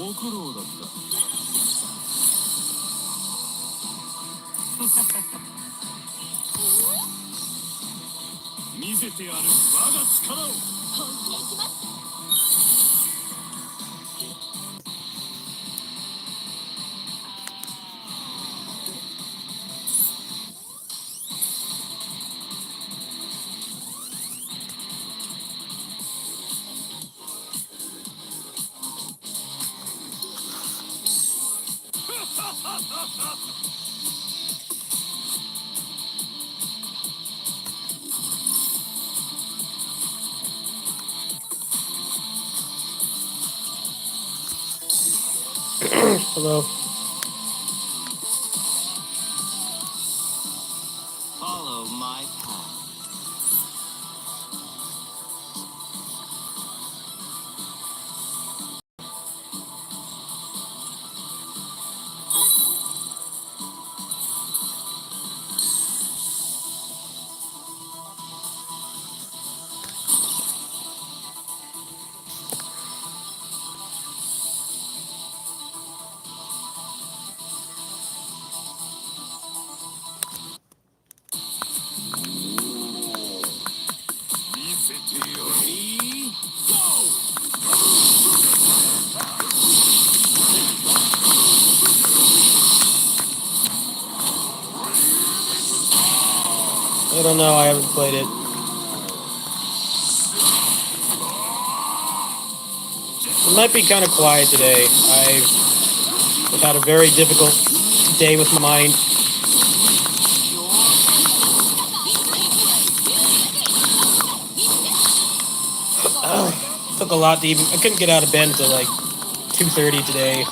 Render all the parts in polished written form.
ご苦労だった。見せてやる我が力を。本気でいきます。Hello. Follow my path. I don't know. I haven't played it. It might be kind of quiet today. I've had a very difficult day with my mind. Took a lot to even. I couldn't get out of bed until like 2:30 today.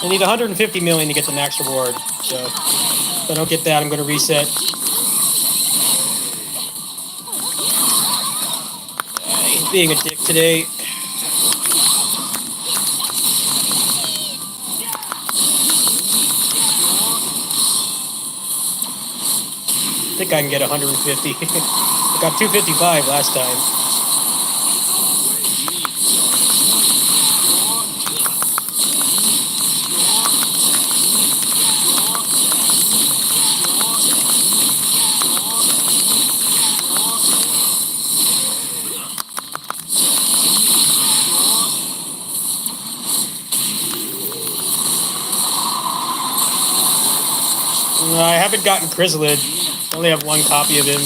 I need 150 million to get the max reward. So if I don't get that, I'm going to reset. He's being a dick today. I think I can get 150. I got 255 last time. I haven't gotten Chrysalid. I only have one copy of him.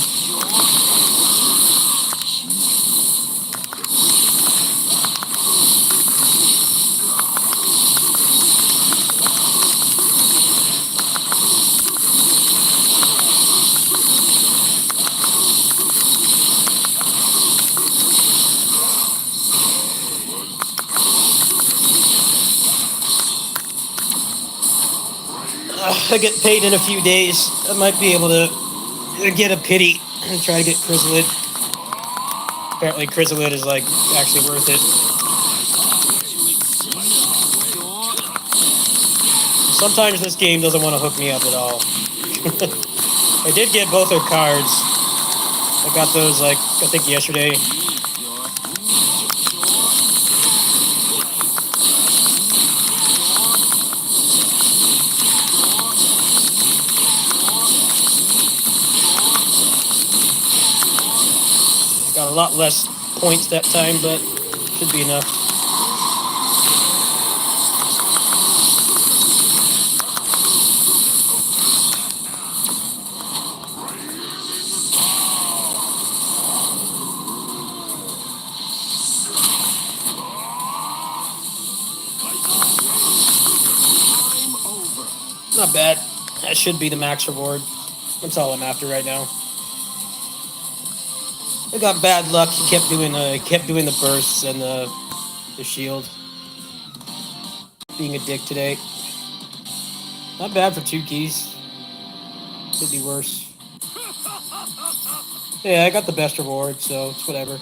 I get paid in a few days. I might be able to get a pity and try to get Chrysalid. Apparently, Chrysalid is like actually worth it. Sometimes this game doesn't want to hook me up at all. I did get both her cards. I got those like I think yesterday. Got a lot less points that time, but should be enough. Not bad. That should be the max reward. That's all I'm after right now. I got bad luck. He kept doing the bursts and the shield. Being a dick today. Not bad for 2 keys. Could be worse. Yeah, I got the best reward, so it's whatever.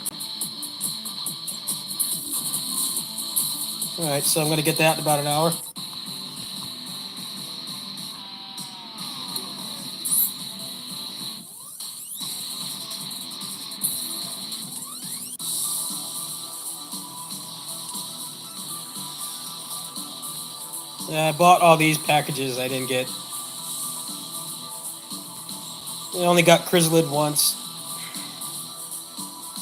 Alright, so I'm gonna get that in about an hour. Yeah, I bought all these packages I didn't get. I only got Chrysalid once.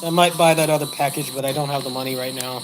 I might buy that other package, but I don't have the money right now.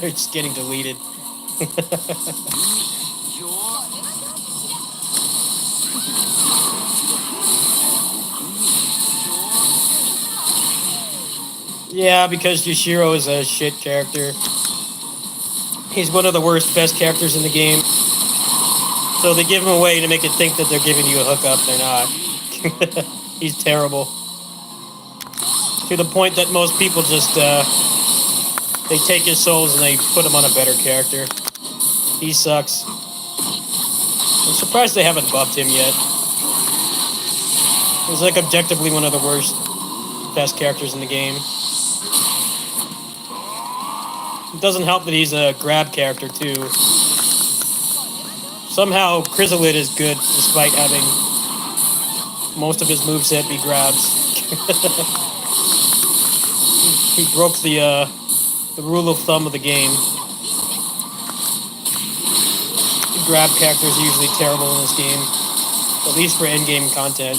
It's getting deleted. Yeah, because Yashiro is a shit character. He's one of the worst best characters in the game. So they give him away to make it think that they're giving you a hookup. They're not. He's terrible. To the point that most people just, they take his souls and they put him on a better character. He sucks. I'm surprised they haven't buffed him yet. He's like objectively one of the worst best characters in the game. It doesn't help that he's a grab character too. Somehow Chrysalid is good despite having most of his moveset be grabs. He broke the rule of thumb of the game. Grab characters are usually terrible in this game, at least for in-game content.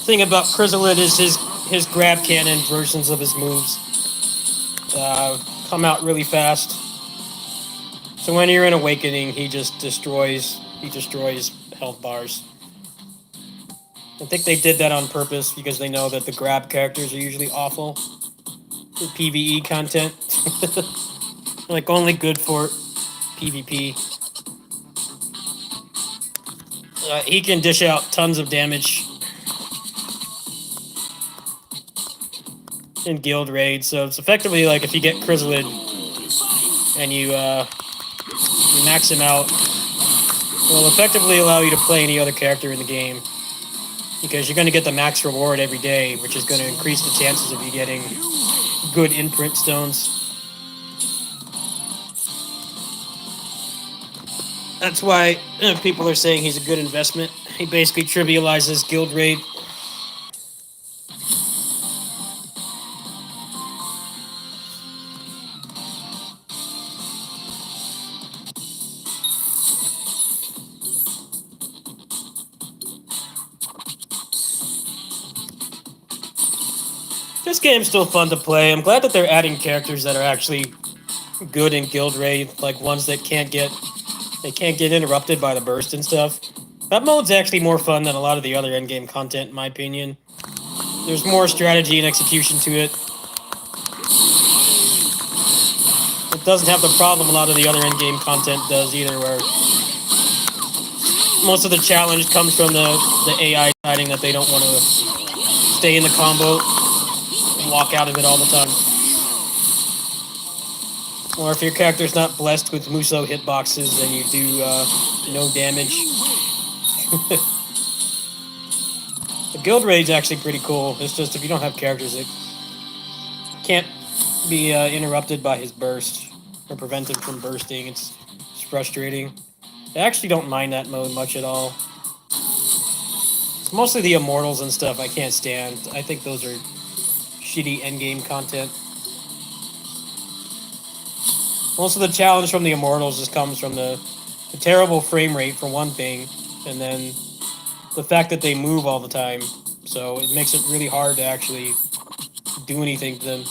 thing about Chrysalid is his grab cannon versions of his moves come out really fast. So when you're in Awakening, he just destroys health bars. I think they did that on purpose because they know that the grab characters are usually awful for PvE content. Like only good for PvP. He can dish out tons of damage in guild raids, so it's effectively like if you get Chrysalid and you max him out, it'll effectively allow you to play any other character in the game because you're going to get the max reward every day, which is going to increase the chances of you getting good imprint stones. That's why people are saying he's a good investment. He basically trivializes guild raid. This game's still fun to play. I'm glad that they're adding characters that are actually good in guild raid, like ones that can't get interrupted by the burst and stuff. That mode's actually more fun than a lot of the other endgame content, in my opinion. There's more strategy and execution to it. It doesn't have the problem a lot of the other endgame content does either, where most of the challenge comes from the AI deciding that they don't want to stay in the combo and walk out of it all the time. Or if your character's not blessed with Muso hitboxes, then you do no damage. The guild raid's actually pretty cool. It's just if you don't have characters that can't be interrupted by his burst or prevent him from bursting, it's frustrating. I actually don't mind that mode much at all. It's mostly the immortals and stuff I can't stand. I think those are shitty endgame content. Most of the challenge from the immortals just comes from the terrible frame rate for one thing, and then the fact that they move all the time. So it makes it really hard to actually do anything to them.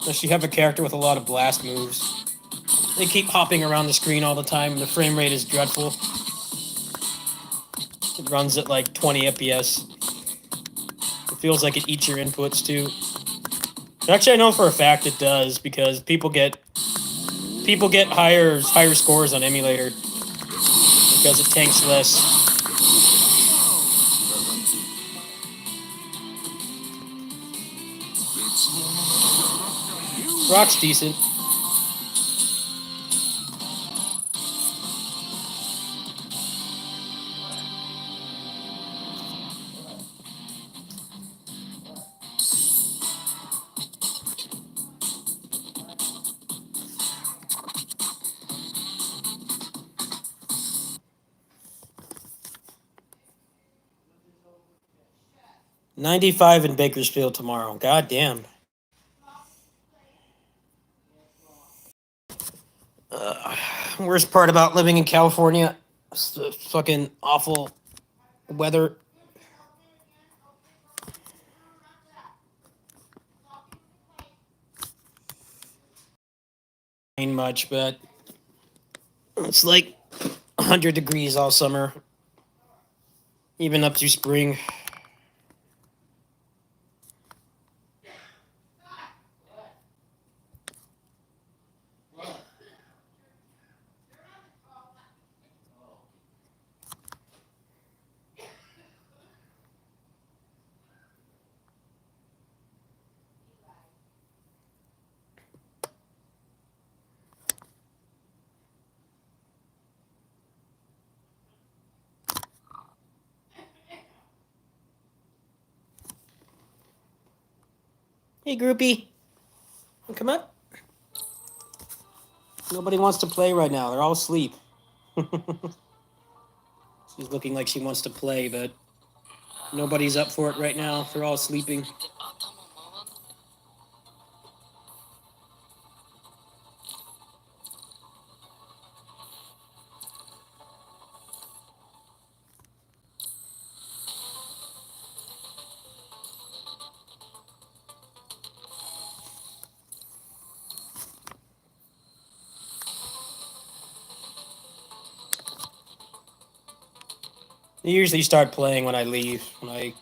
Unless you have a character with a lot of blast moves. They keep hopping around the screen all the time, and the frame rate is dreadful. It runs at like 20 FPS. It feels like it eats your inputs too. Actually, I know for a fact it does because people get higher scores on emulator because it tanks less. Rock's decent. $95 in Bakersfield tomorrow. God damn. Worst part about living in California is the fucking awful weather. Ain't much, but it's like 100 degrees all summer, even up to spring. Hey, groupie. Come up. Nobody wants to play right now. They're all asleep. She's looking like she wants to play, but nobody's up for it right now. They're all sleeping. They usually start playing when I leave. When I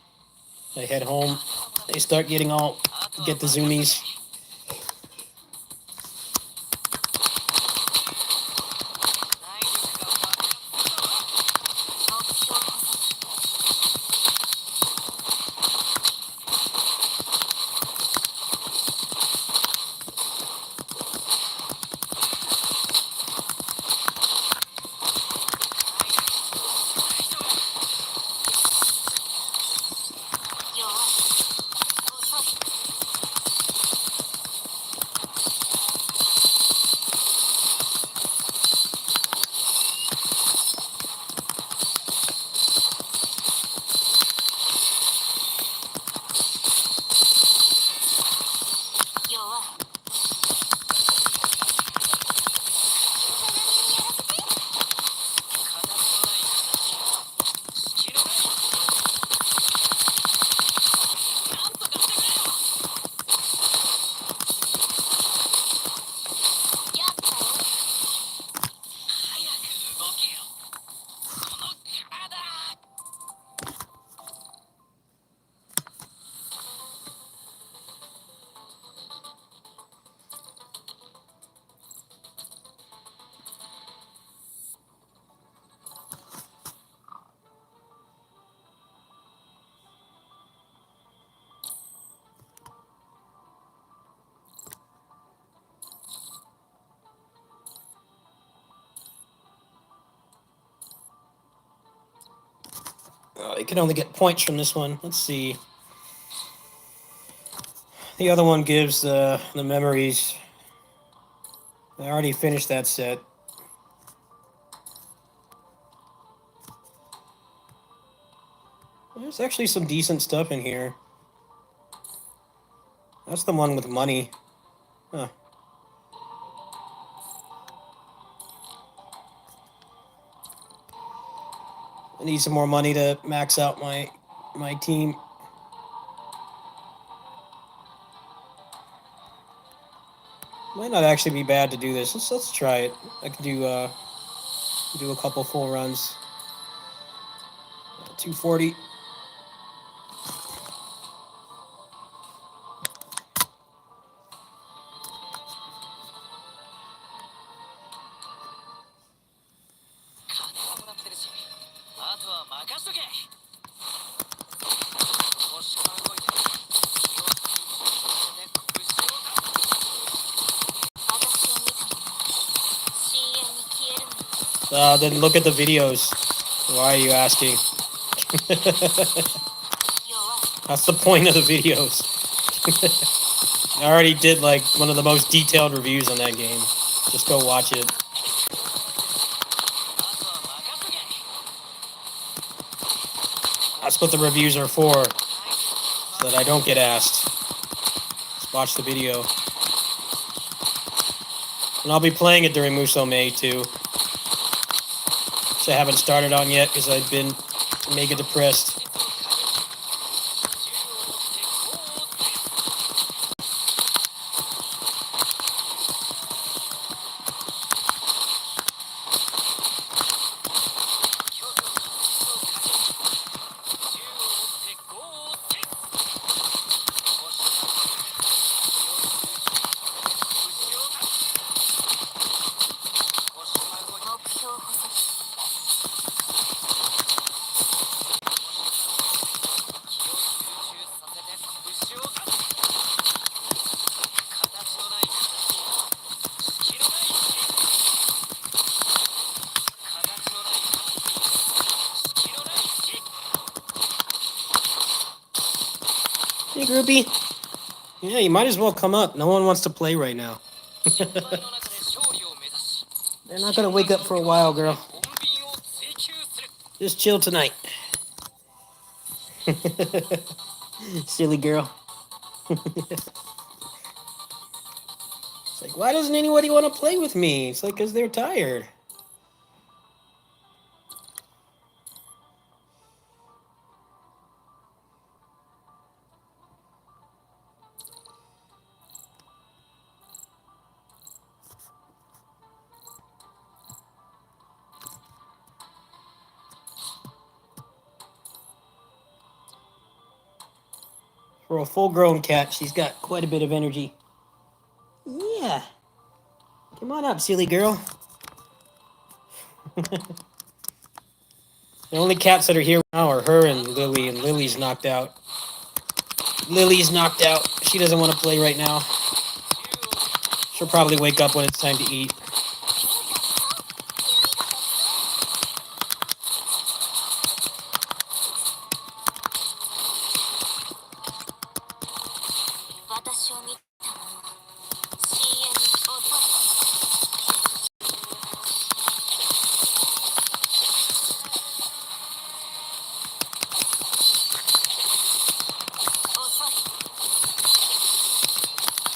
head home, they start getting all get the zoomies. They can only get points from this one. Let's see. The other one gives the memories. I already finished that set. There's actually some decent stuff in here. That's the one with money. Huh. I need some more money to max out my team. Might not actually be bad to do this. Let's try it. I can do a couple full runs. 240. Then look at the videos. Why are you asking? That's the point of the videos. I already did like one of the most detailed reviews on that game. Just go watch it. That's what the reviews are for. So that I don't get asked. Just watch the video. And I'll be playing it during Musou too. Which I haven't started on yet because I've been mega depressed. Hey, groupie. Yeah, you might as well come up. No one wants to play right now. They're not gonna wake up for a while, girl. Just chill tonight. Silly girl. It's like, why doesn't anybody want to play with me? It's like, because they're tired. For a full-grown cat, she's got quite a bit of energy. Yeah. Come on up, silly girl. The only cats that are here now are her and Lily, and Lily's knocked out. Lily's knocked out. She doesn't want to play right now. She'll probably wake up when it's time to eat.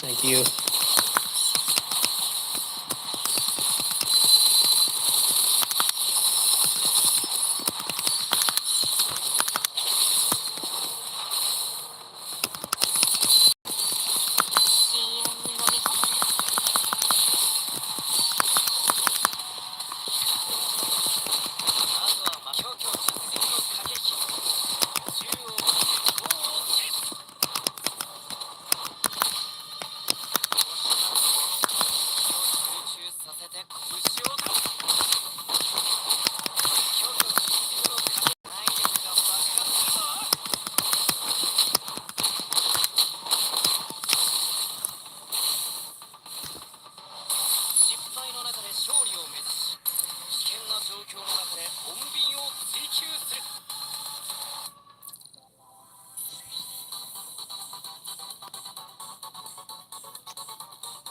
Thank you.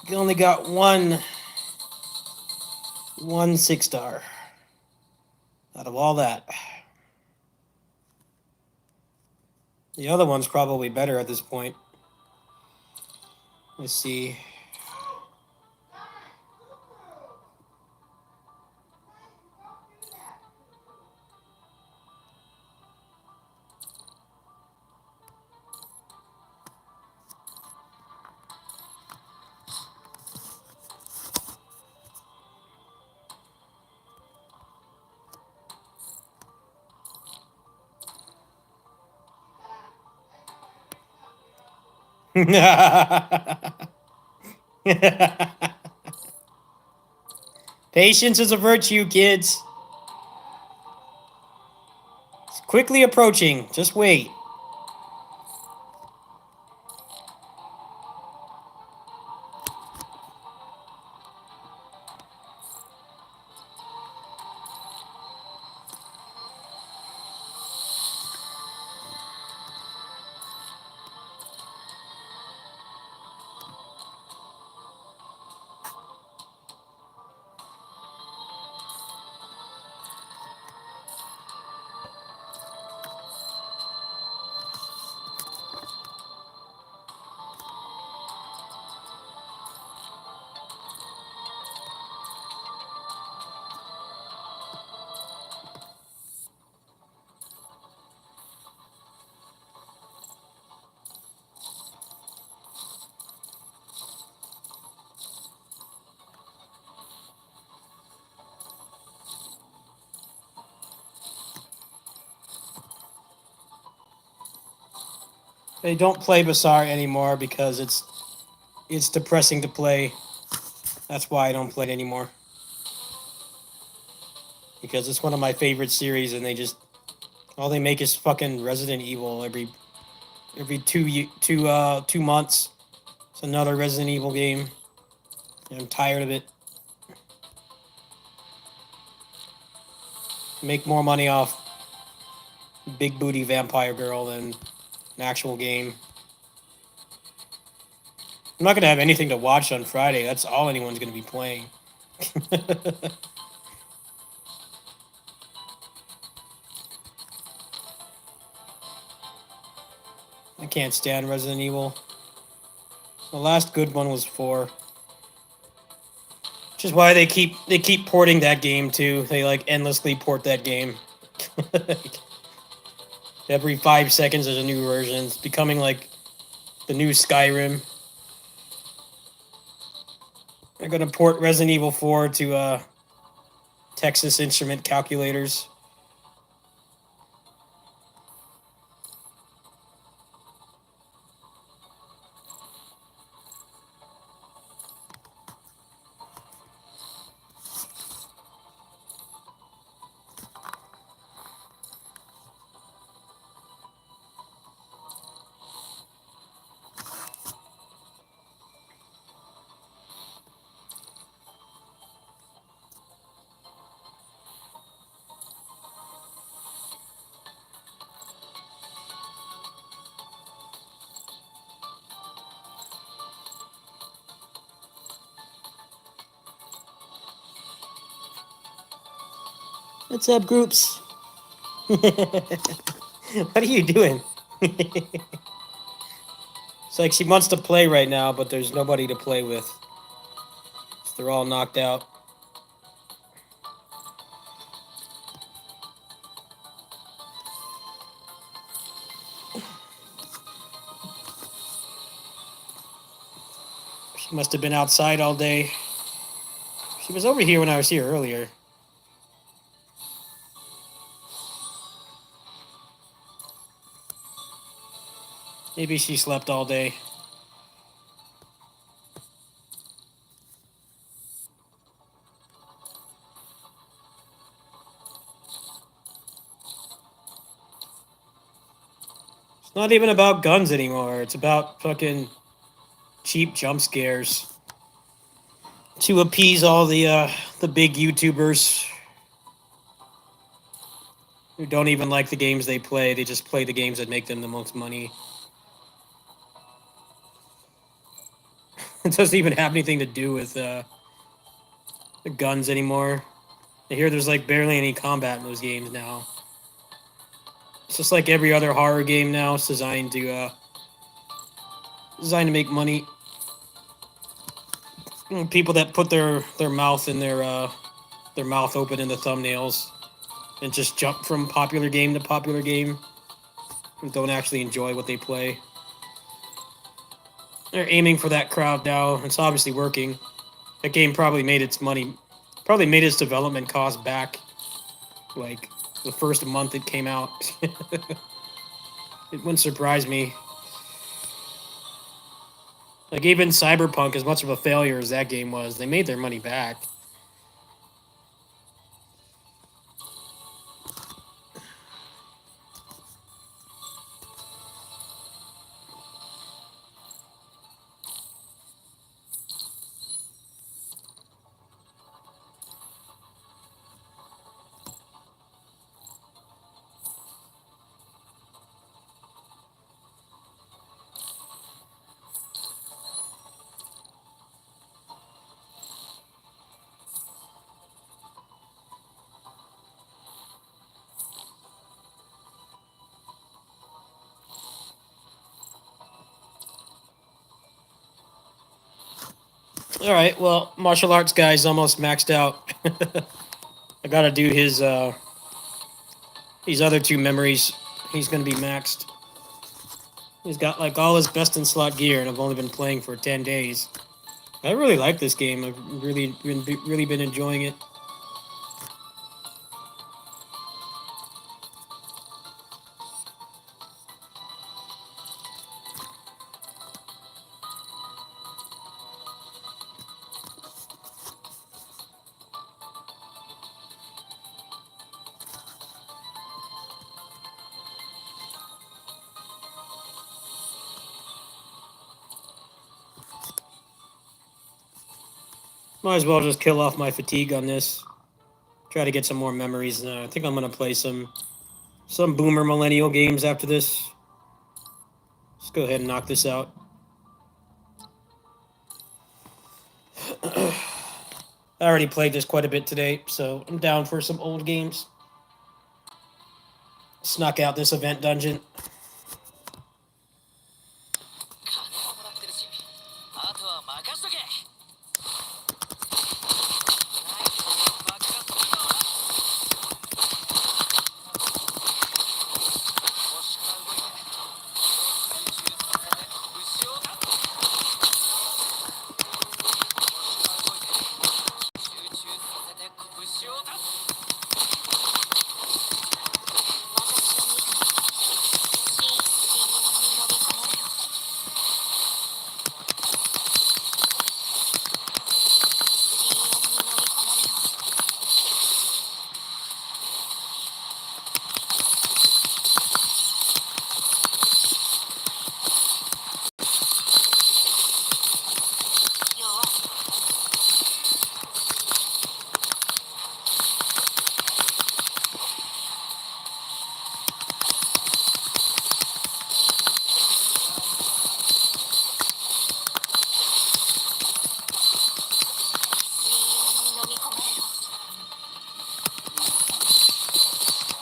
You only got one 6-star out of all that. The other one's probably better at this point. Let's see. Patience is a virtue, kids. It's quickly approaching. Just wait. They don't play Basar anymore because it's depressing to play. That's why I don't play it anymore. Because it's one of my favorite series, and all they make is fucking Resident Evil every 2 months. It's another Resident Evil game. I'm tired of it. Make more money off big booty vampire girl than an actual game. I'm not gonna have anything to watch on Friday. That's all anyone's gonna be playing. I can't stand Resident Evil. The last good one was 4. Which is why they keep porting that game too. They like endlessly port that game. Every 5 seconds there's a new version. It's becoming like the new Skyrim. They're gonna port Resident Evil 4 to Texas Instrument calculators. What's up, groups? What are you doing? It's like she wants to play right now, but there's nobody to play with. So they're all knocked out. She must have been outside all day. She was over here when I was here earlier. Maybe she slept all day. It's not even about guns anymore. It's about fucking cheap jump scares to appease all the big YouTubers who don't even like the games they play. They just play the games that make them the most money. It doesn't even have anything to do with the guns anymore. I hear there's like barely any combat in those games now. It's just like every other horror game now. It's designed to make money. People that put their mouth in their mouth open in the thumbnails and just jump from popular game to popular game and don't actually enjoy what they play. They're aiming for that crowd now. It's obviously working. That game probably made its money, probably made its development cost back like the first month it came out. It wouldn't surprise me. Like even Cyberpunk, as much of a failure as that game was, they made their money back. All right, well, martial arts guy's almost maxed out. I gotta do his these other two memories. He's gonna be maxed. He's got like all his best in slot gear, and I've only been playing for 10 days. I really like this game. I've really been enjoying it. Might as well just kill off my fatigue on this. Try to get some more memories. I think I'm gonna play some boomer millennial games after this. Let's go ahead and knock this out. I already played this quite a bit today, so I'm down for some old games. Snuck out this event dungeon.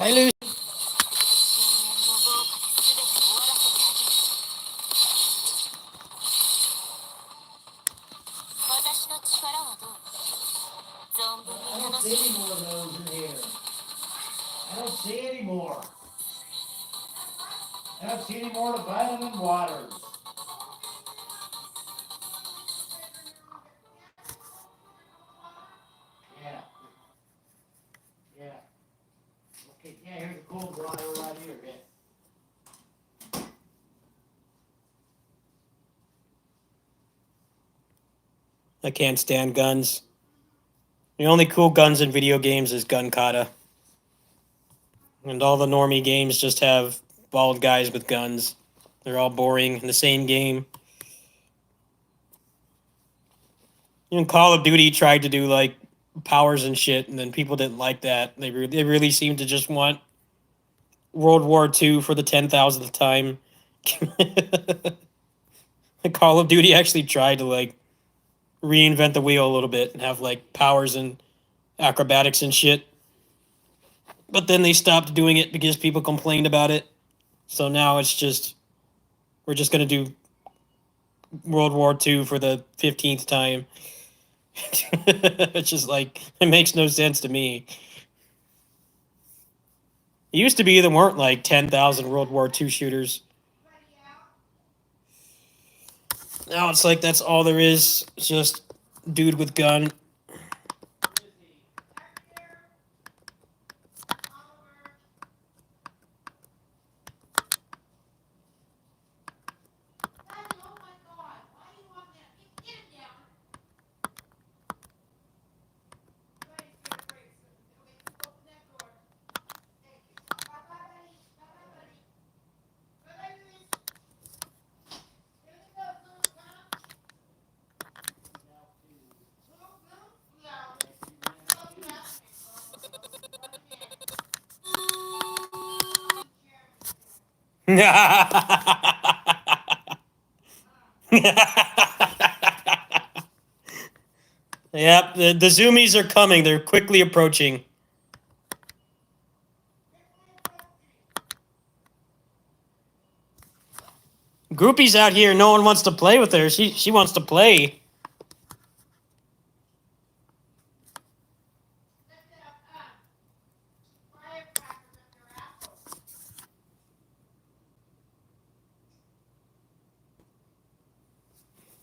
Bye, Lucy. I don't see any more of those in here. I don't see any more. I don't see any more of the vitamin waters. Yeah. Yeah. Okay, yeah, here's a cold water right here, yeah. I can't stand guns. The only cool guns in video games is gun kata. And all the normie games just have bald guys with guns. They're all boring in the same game. Even Call of Duty tried to do like powers and shit, and then people didn't like that. They really seemed to just want World War II for the 10,000th time. Call of Duty actually tried to like reinvent the wheel a little bit and have like powers and acrobatics and shit. But then they stopped doing it because people complained about it. So now it's just we're just gonna do World War II for the 15th time. It's just like it makes no sense to me. It used to be there weren't like 10,000 World War II shooters. Now it's like that's all there is. It's just dude with gun. Yep, the zoomies are coming. They're quickly approaching. Groupie's out here. No one wants to play with her. She wants to play.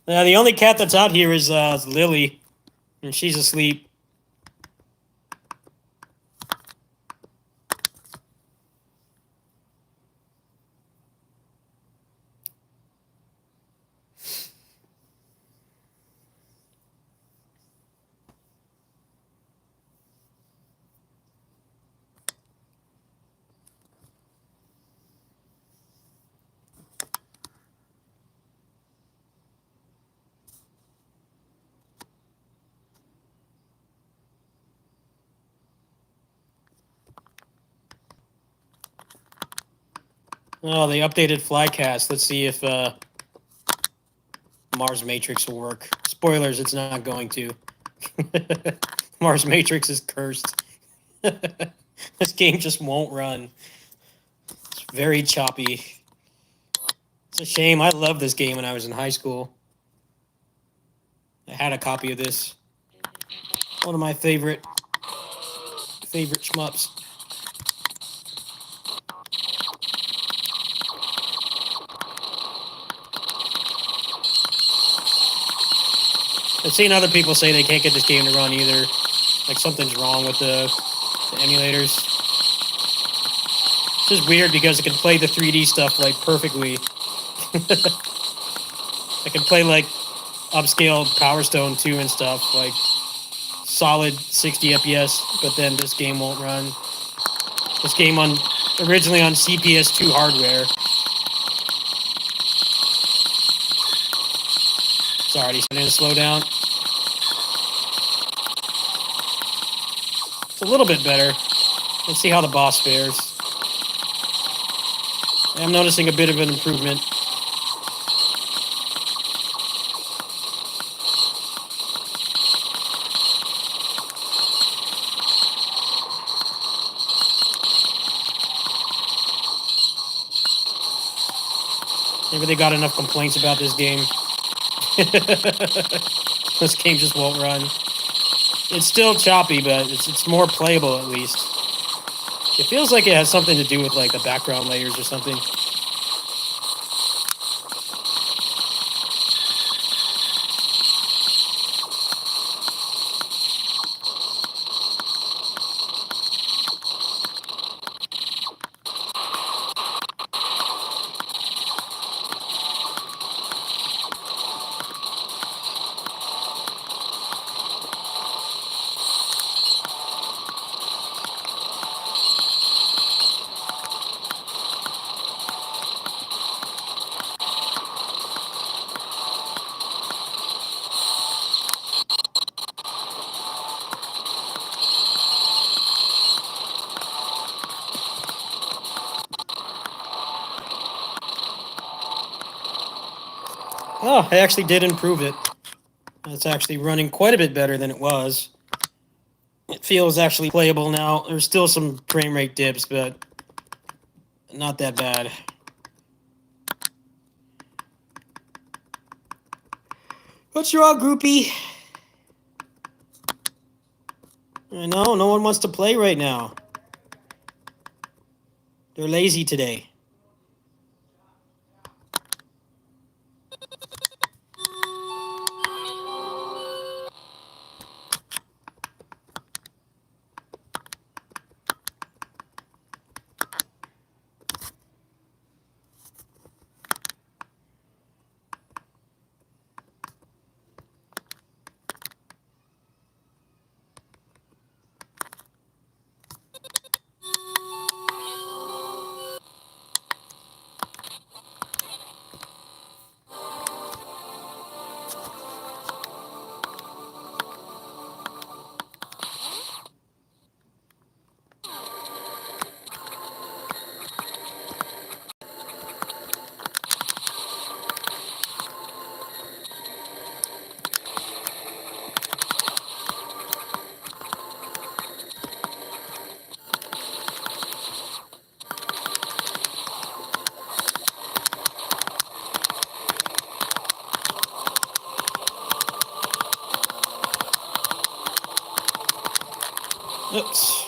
The only cat that's out here is Lily, and she's asleep. Oh, they updated Flycast. Let's see if Mars Matrix will work. Spoilers, it's not going to. Mars Matrix is cursed. This game just won't run. It's very choppy. It's a shame. I loved this game when I was in high school. I had a copy of this. One of my favorite shmups. I've seen other people say they can't get this game to run either. Like something's wrong with the emulators. It's just weird because it can play the 3D stuff like perfectly. I can play like upscale Power Stone 2 and stuff, like solid 60 FPS, but then this game won't run. This game originally on CPS2 hardware. Sorry, starting to slow down. It's a little bit better. Let's see how the boss fares. I'm noticing a bit of an improvement. Maybe they got enough complaints about this game. This game just won't run. It's still choppy, but it's more playable at least. It feels like it has something to do with like the background layers or something. Oh, I actually did improve it. It's actually running quite a bit better than it was. It feels actually playable now. There's still some frame rate dips, but not that bad. What's wrong, groupie? I know, no one wants to play right now. They're lazy today. Oops.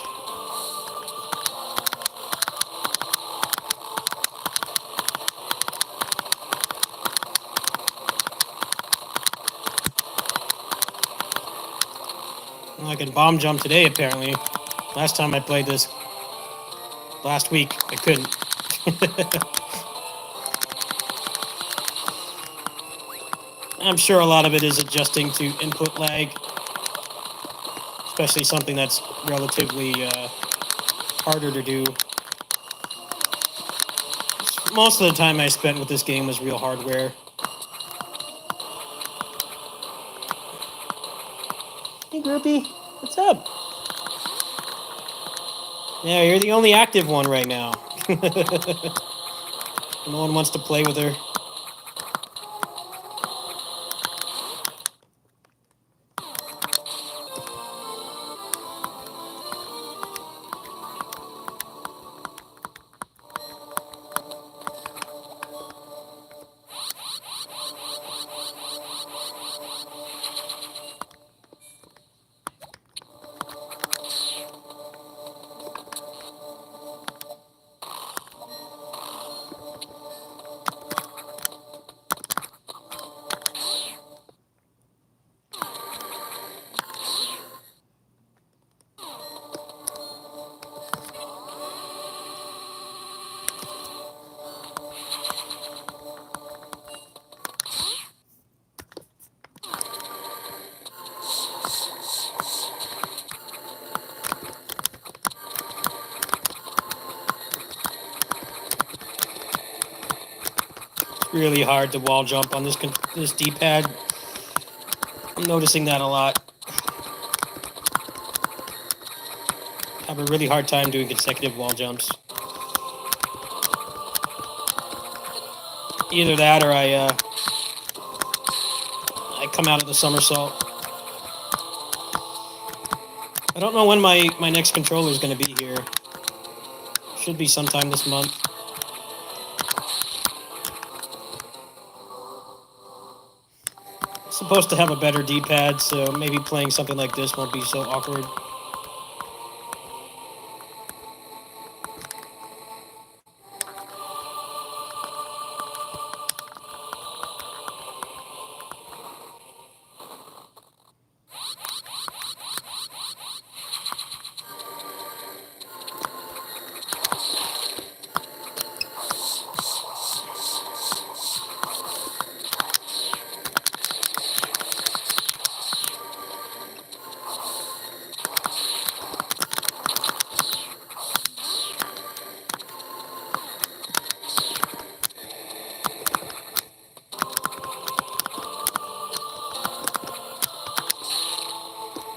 Well, I can bomb jump today, apparently. Last time I played this, last week, I couldn't. I'm sure a lot of it is adjusting to input lag, especially something that's relatively harder to do. Most of the time I spent with this game was real hardware. Hey, groupie, what's up? Yeah, you're the only active one right now. No one wants to play with her. Really hard to wall jump on this D-pad. I'm noticing that a lot. I have a really hard time doing consecutive wall jumps. Either that or I come out of the somersault. I don't know when my next controller is going to be here. Should be sometime this month. supposed to have a better D-pad, so maybe playing something like this won't be so awkward.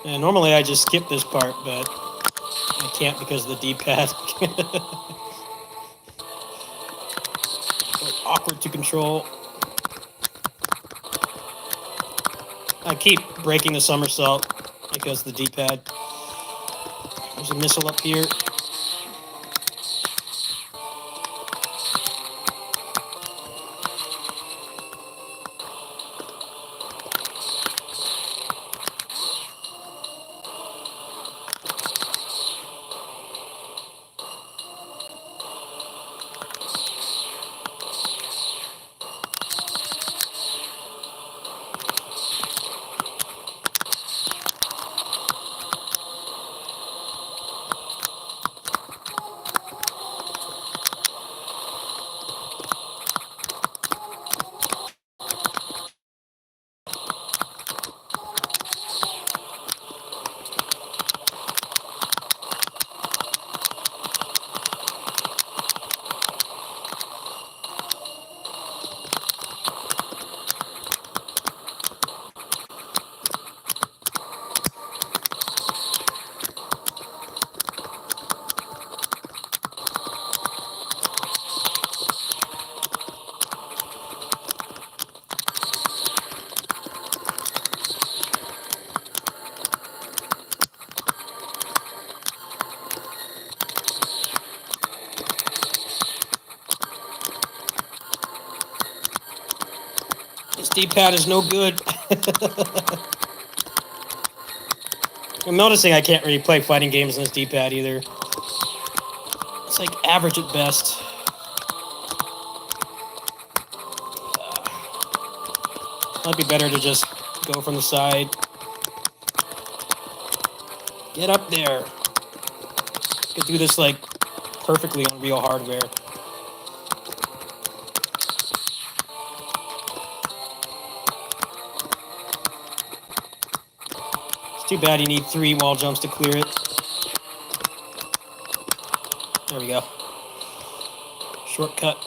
And normally I just skip this part, but I can't because of the D-pad. Awkward to control. I keep breaking the somersault because of the D-pad. There's a missile up here. This D-pad is no good. I'm noticing I can't really play fighting games on this D-pad either. It's like average at best. Might be better to just go from the side. Get up there. Could do this like perfectly on real hardware. It's too bad you need 3 wall jumps to clear it. There we go. Shortcut.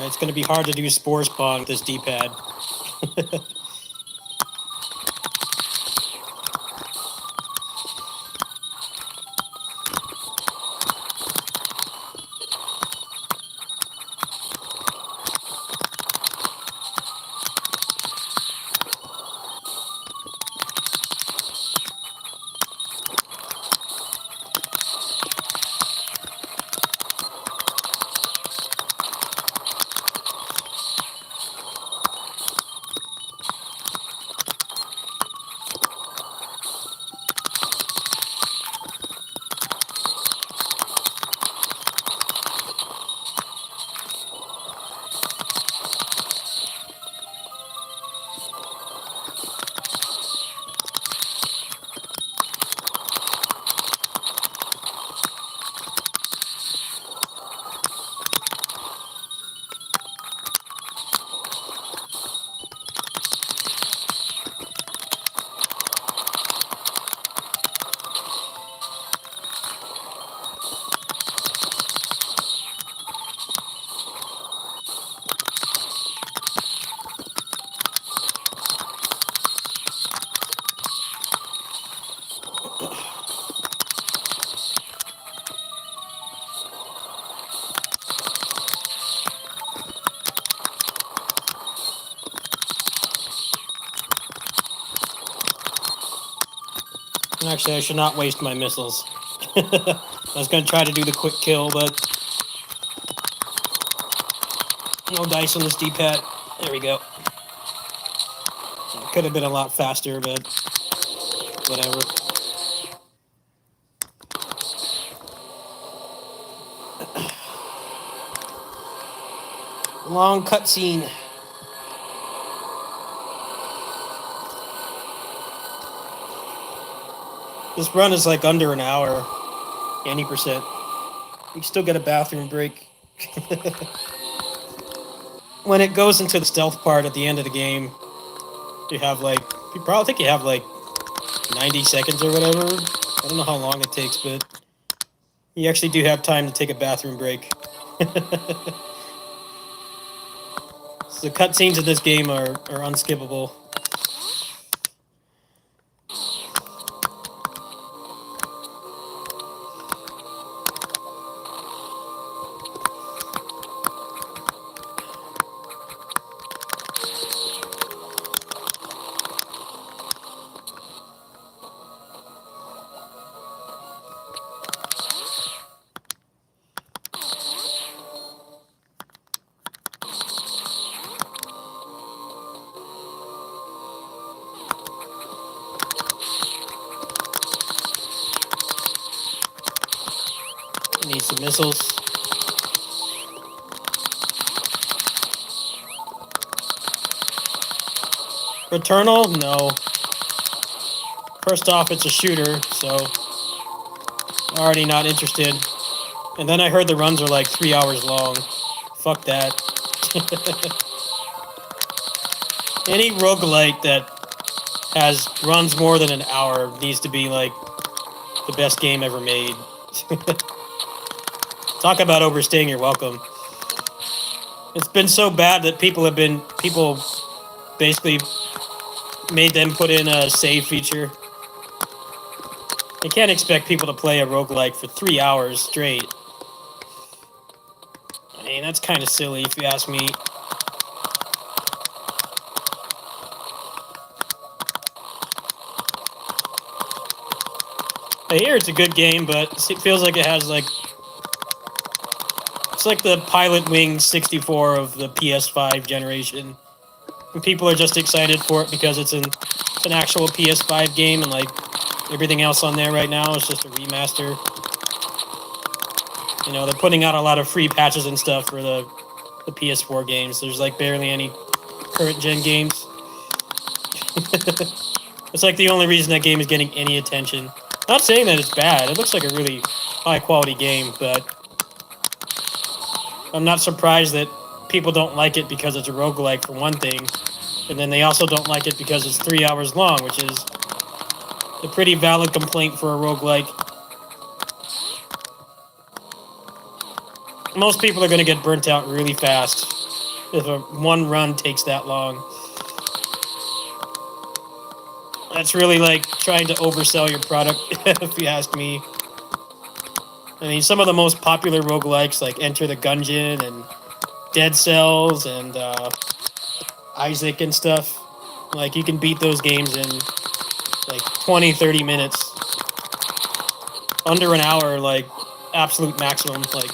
It's going to be hard to do Spore Spawn with this D-pad. Actually, I should not waste my missiles. I was going to try to do the quick kill, but no dice on this D-pad. There we go. It could have been a lot faster, but whatever. Long cutscene. This run is like under an hour, 80%. You still get a bathroom break. When it goes into the stealth part at the end of the game, you probably think you have like 90 seconds or whatever. I don't know how long it takes, but you actually do have time to take a bathroom break. So the cutscenes of this game are unskippable. Need some missiles. Returnal? No. First off, it's a shooter, so already not interested. And then I heard the runs are like 3 hours long. Fuck that. Any roguelite that runs more than an hour needs to be like the best game ever made. Talk about overstaying your welcome. It's been so bad that people basically made them put in a save feature. You can't expect people to play a roguelike for 3 hours straight. I mean, that's kind of silly if you ask me. I hear it's a good game, but it feels like it has like... It's like the Pilot Wing 64 of the PS5 generation. And people are just excited for it because it's an actual PS5 game, and like everything else on there right now is just a remaster. You know, they're putting out a lot of free patches and stuff for the PS4 games. There's like barely any current gen games. It's like the only reason that game is getting any attention. Not saying that it's bad. It looks like a really high quality game, but I'm not surprised that people don't like it because it's a roguelike, for one thing. And then they also don't like it because it's 3 hours long, which is a pretty valid complaint for a roguelike. Most people are going to get burnt out really fast if one run takes that long. That's really like trying to oversell your product, if you ask me. I mean, some of the most popular roguelikes, like Enter the Gungeon and Dead Cells and Isaac and stuff, like you can beat those games in like 20, 30 minutes. Under an hour, like absolute maximum, like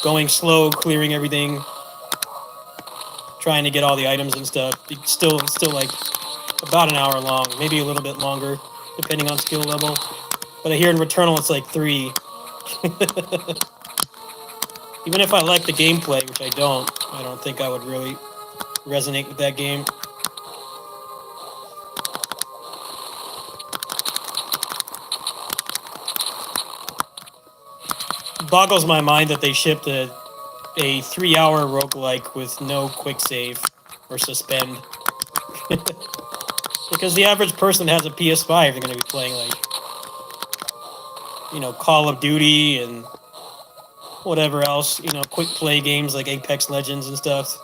going slow, clearing everything, trying to get all the items and stuff. It's still like about an hour long, maybe a little bit longer, depending on skill level. But I hear in Returnal it's like 3. Even if I like the gameplay, which I don't think I would really resonate with that game. It boggles my mind that they shipped a 3-hour roguelike with no quick save or suspend. Because the average person has a PS5, they're going to be playing like, you know, Call of Duty and whatever else, you know, quick play games like Apex Legends and stuff.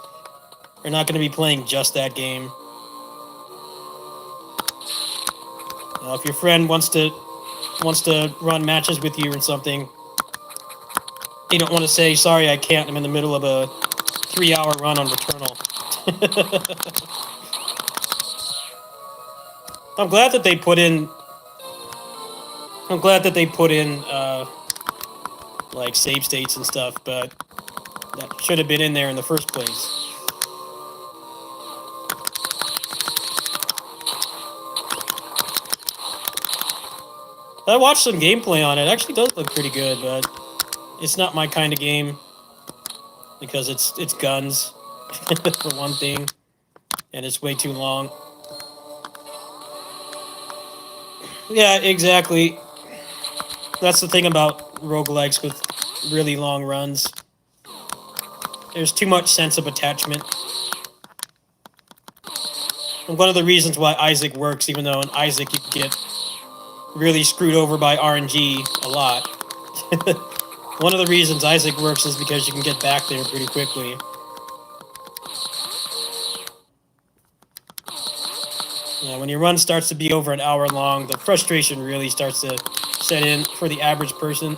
They're not going to be playing just that game. Now, if your friend wants to run matches with you or something, you don't want to say, sorry, I can't, I'm in the middle of a 3-hour run on Returnal. I'm glad that they put in I'm glad that they put in like save states and stuff, but that should have been in there in the first place. I watched some gameplay on it. It actually does look pretty good, but it's not my kind of game because it's guns for one thing, and it's way too long. Yeah, exactly. That's the thing about roguelikes with really long runs. There's too much sense of attachment. And one of the reasons why Isaac works, even though in Isaac you get really screwed over by RNG a lot. One of the reasons Isaac works is because you can get back there pretty quickly. When your run starts to be over an hour long, the frustration really starts to set in for the average person.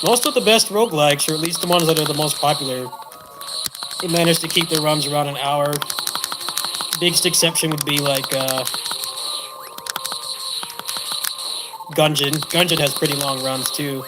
Most of the best roguelikes, or at least the ones that are the most popular, they manage to keep their runs around an hour. Biggest exception would be like Gungeon. Gungeon has pretty long runs too.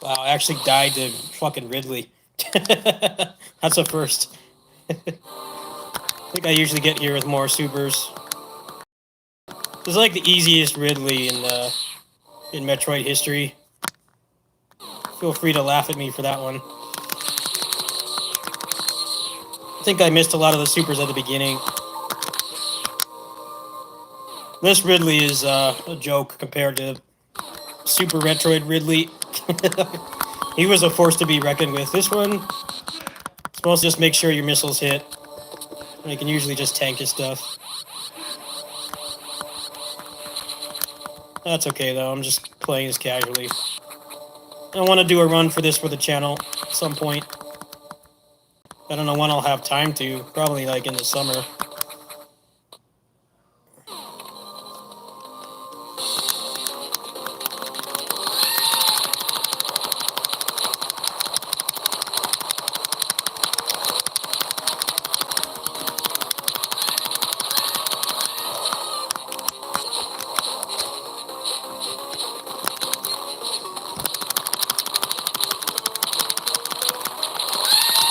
Wow, I actually died to fucking Ridley. That's a first. I think I usually get here with more supers. This is like the easiest Ridley in Metroid history. Feel free to laugh at me for that one. I think I missed a lot of the supers at the beginning. This Ridley is a joke compared to Super Retroid Ridley. He was a force to be reckoned with. This one, it's supposed to just make sure your missiles hit. And you can usually just tank his stuff. That's okay though, I'm just playing this casually. I want to do a run for this for the channel at some point. I don't know when I'll have time to. Probably like in the summer.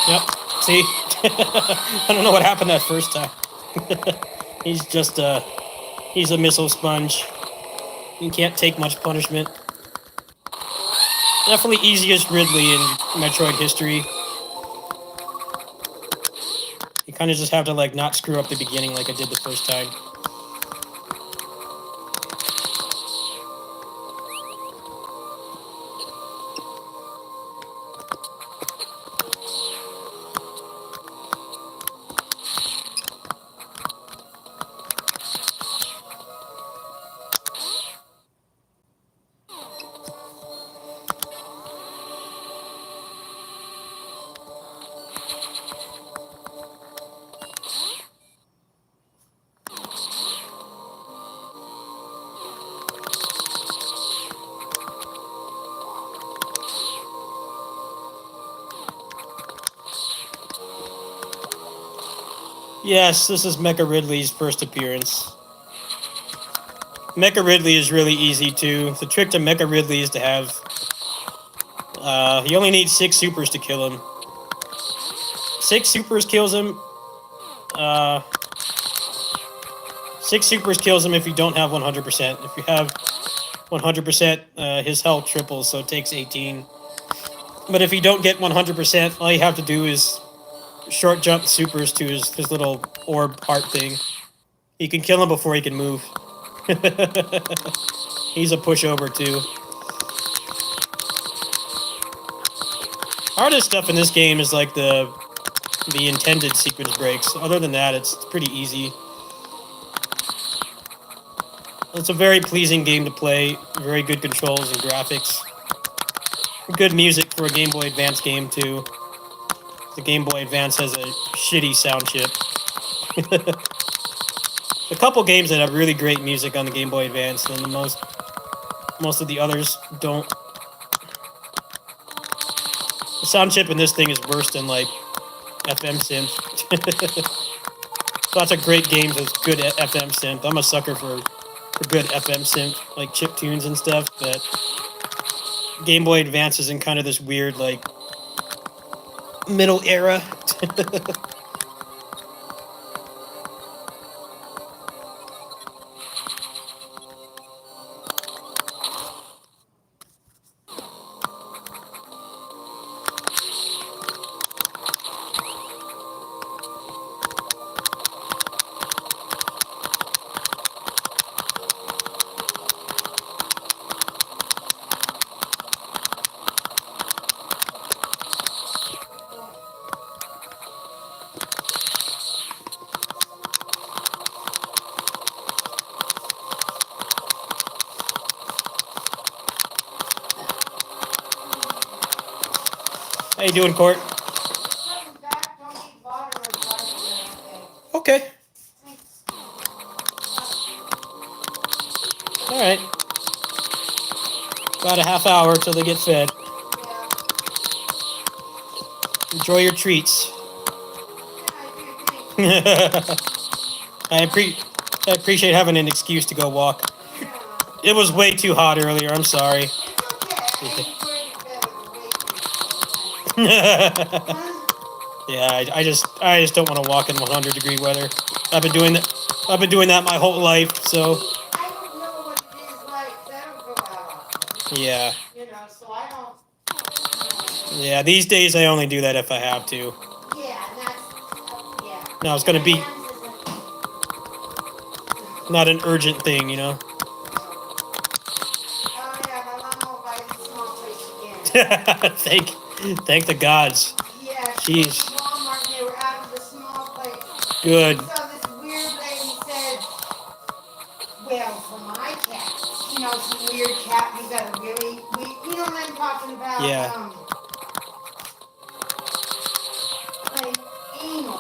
Yep. See? I don't know what happened that first time. He's just he's a missile sponge. He can't take much punishment. Definitely easiest Ridley in Metroid history. You kind of just have to like not screw up the beginning like I did the first time. Yes, this is Mecha Ridley's first appearance. Mecha Ridley is really easy too. The trick to Mecha Ridley is to have... you only need 6 supers to kill him. 6 supers kills him. 6 supers kills him if you don't have 100%. If you have 100%, his health triples, so it takes 18. But if you don't get 100%, all you have to do is short jump supers to his little orb heart thing. You can kill him before he can move. He's a pushover too. Hardest stuff in this game is like the intended sequence breaks. Other than that, it's pretty easy. It's a very pleasing game to play. Very good controls and graphics. Good music for a Game Boy Advance game too. The Game Boy Advance has a shitty sound chip. A couple games that have really great music on the Game Boy Advance, and most of the others don't. The sound chip in this thing is worse than like FM synth. Lots of great games with good FM synth. I'm a sucker for good FM synth, like chip tunes and stuff, but Game Boy Advance is in kind of this weird like middle era. How you doing, Court? Okay. All right. About a half hour till they get fed. Enjoy your treats. I appreciate having an excuse to go walk. It was way too hot earlier. I'm sorry. Yeah, I just don't want to walk in 100-degree weather. I've been doing that my whole life, so. I don't know what it is like. I don't go out. Yeah. You know, so I don't. Yeah, these days I only do that if I have to. Yeah, that's. Yeah. No, it's gonna be not an urgent thing, you know. Oh yeah, my mom will buy the small place again. Thank the gods. Yeah. Jeez. Walmart, they were out of the small place. Good. So this weird lady said, well, for my cat, you know, some weird cat, we got a really, you know what I'm talking about? Yeah. Like anal.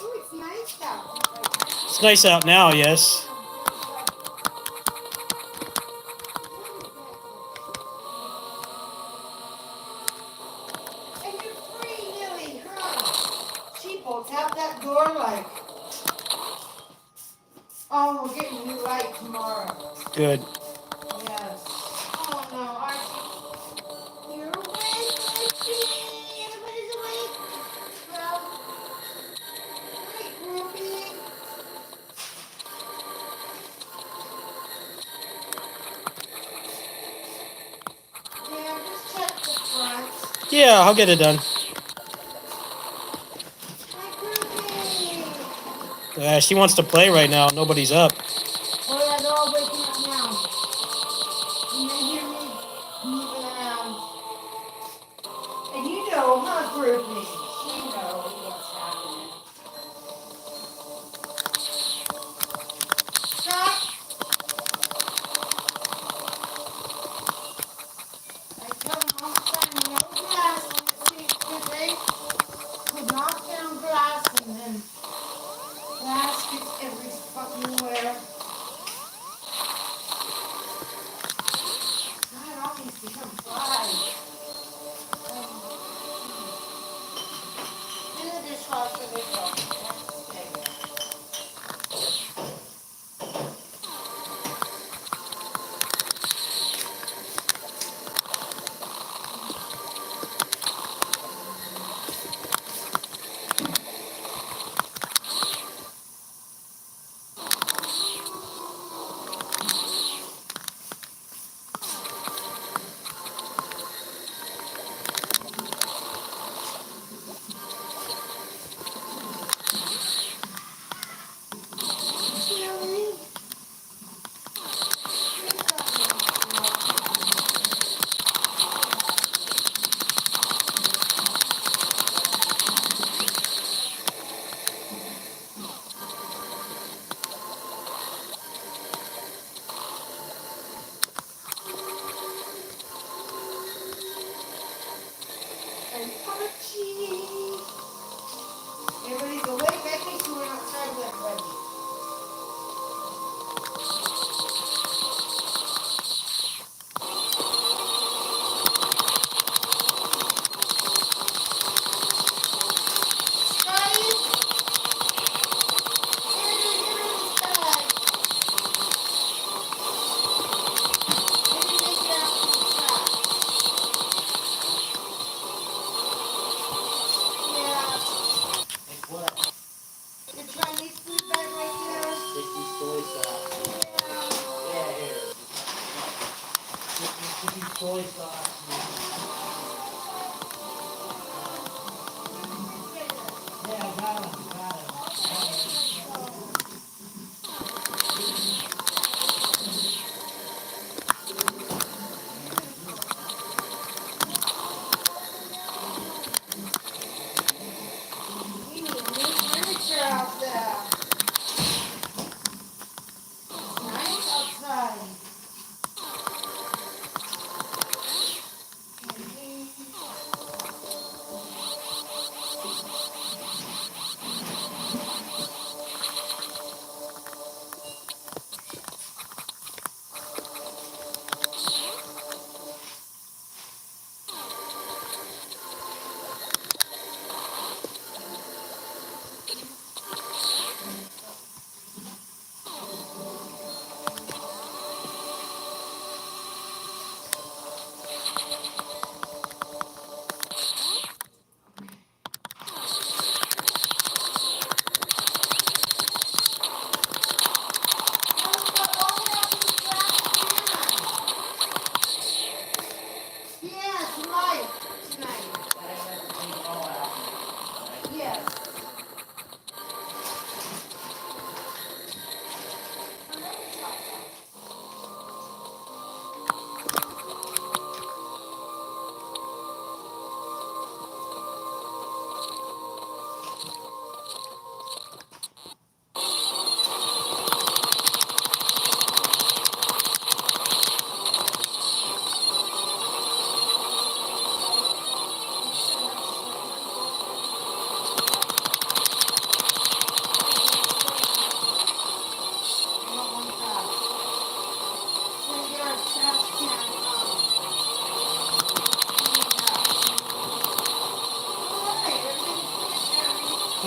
Ooh, it's nice out. It's nice out now, yes. And you're free, Lily, huh? She bolts out that door like, oh, we're getting new light tomorrow. Good. Yes. Oh no, Archie. You're awake, Archie. Everybody's awake. Well, night, groupie. Yeah, just check the front. Yeah, I'll get it done. Hi, groupie. She wants to play right now. Nobody's up. Oh yeah, they're all waking up now. And they hear me moving around. And you know, huh, groupie? You know what's happening. Stop. I tell them all the time, no glass on the seat, because they could knock down glass and then glass gets every fucking where. toss it in there. And cheese. Everybody's awake. I think we went outside with everybody. Soy sauce. Yeah, I got him. We need new furniture out there. Nice outside.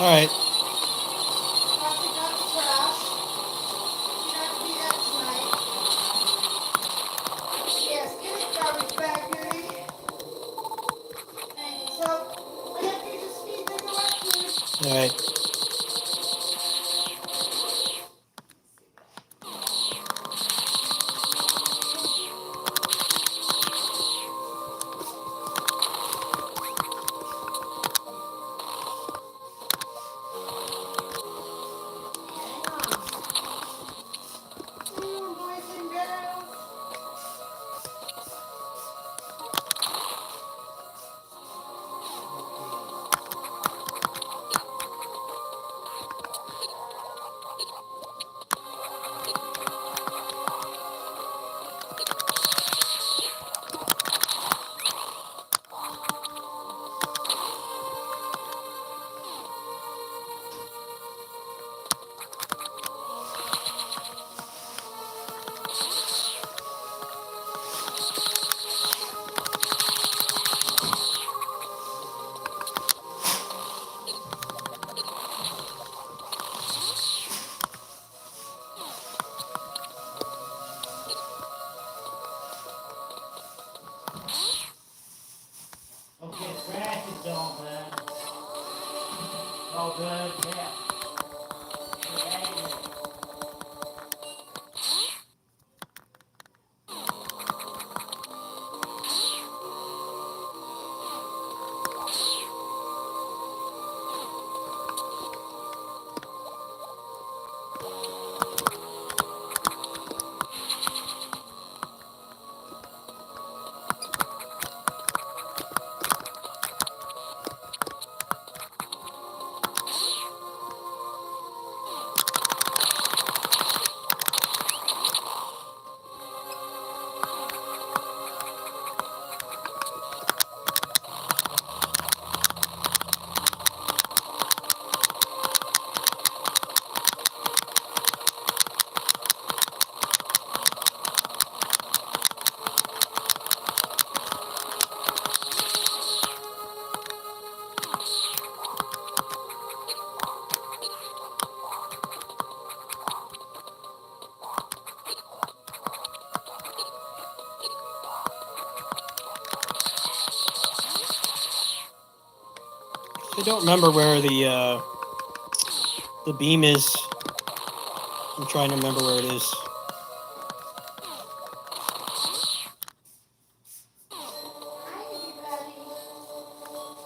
All right. All right. Oh, good. Yeah. I don't remember where the beam is. I'm trying to remember where it is.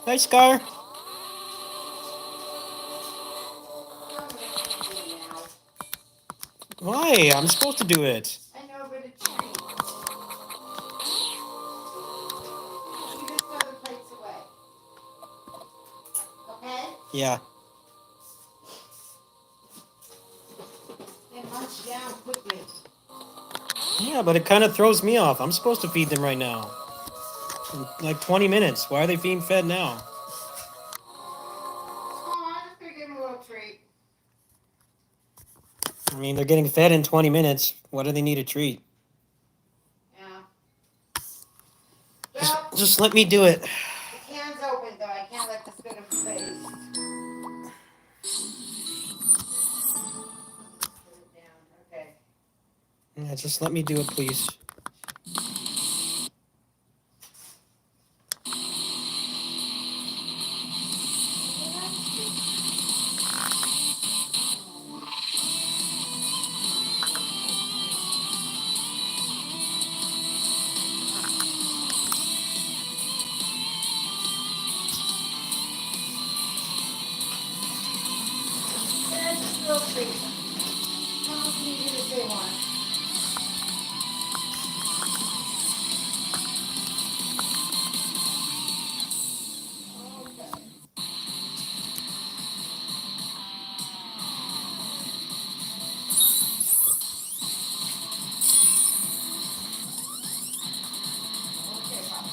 Hi, Scar. Why? I'm supposed to do it. I know, but it's treat. You just throw the plates away. Okay? Yeah. Then munch down quickly. Yeah, but it kind of throws me off. I'm supposed to feed them right now. In like 20 minutes. Why are they being fed now? Oh, I just gonna give him a little treat. I mean, they're getting fed in 20 minutes. What do they need a treat? Yeah. Well, Just let me do it. the can's open though. I can't let this go to space. Put it down. Okay. Yeah, just let me do it, please. There's a little treat. How much do you give if they want? Okay. Okay, Papa.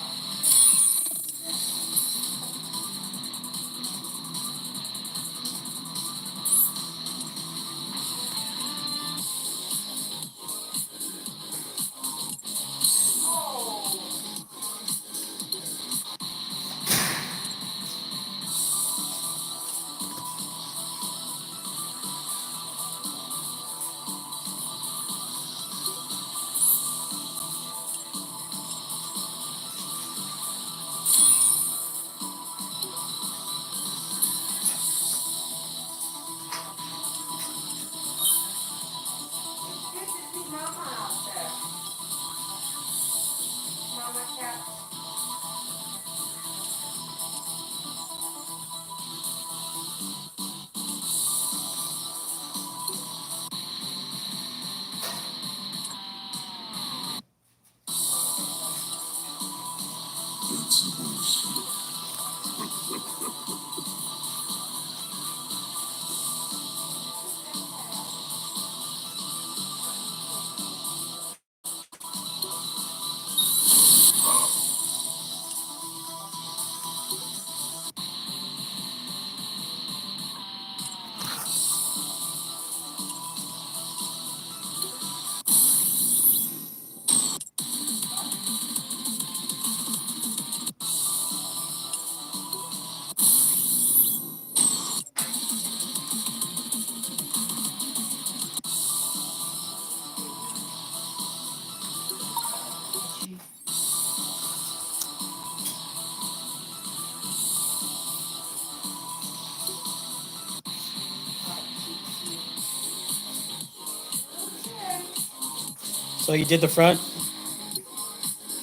So you did the front?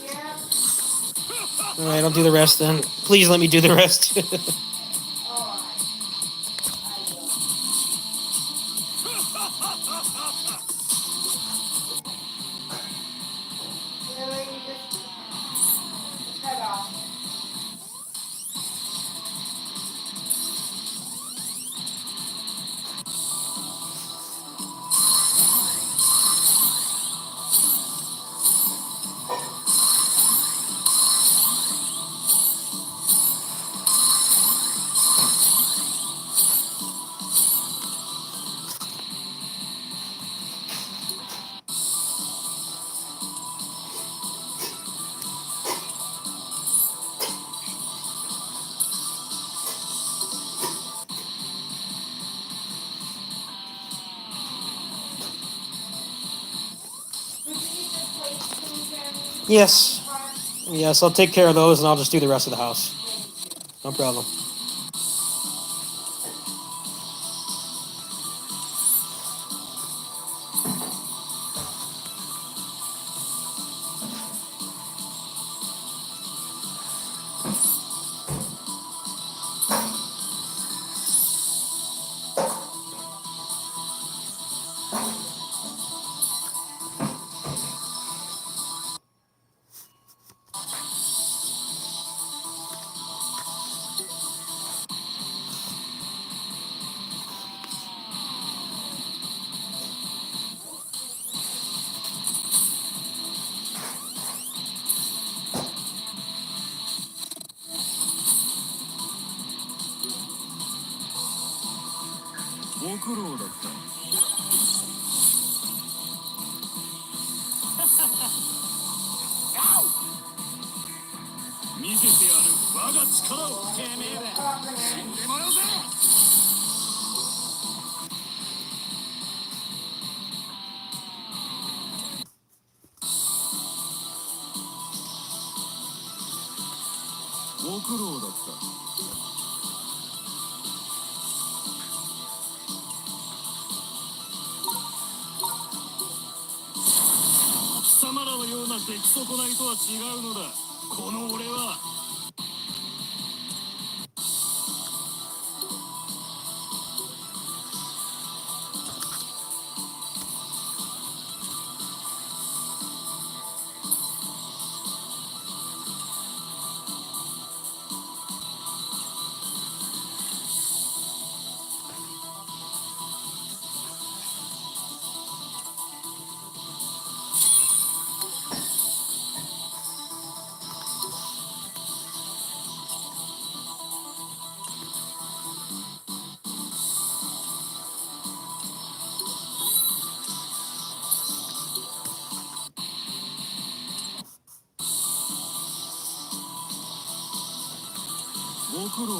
Yeah. Alright, I'll do the rest then. Please let me do the rest. Alright. I will. Really, you just cut off. Did you eat the plates, please, Jeremy? Yes. Front? Yes, I'll take care of those and I'll just do the rest of the house. Thank you. No problem.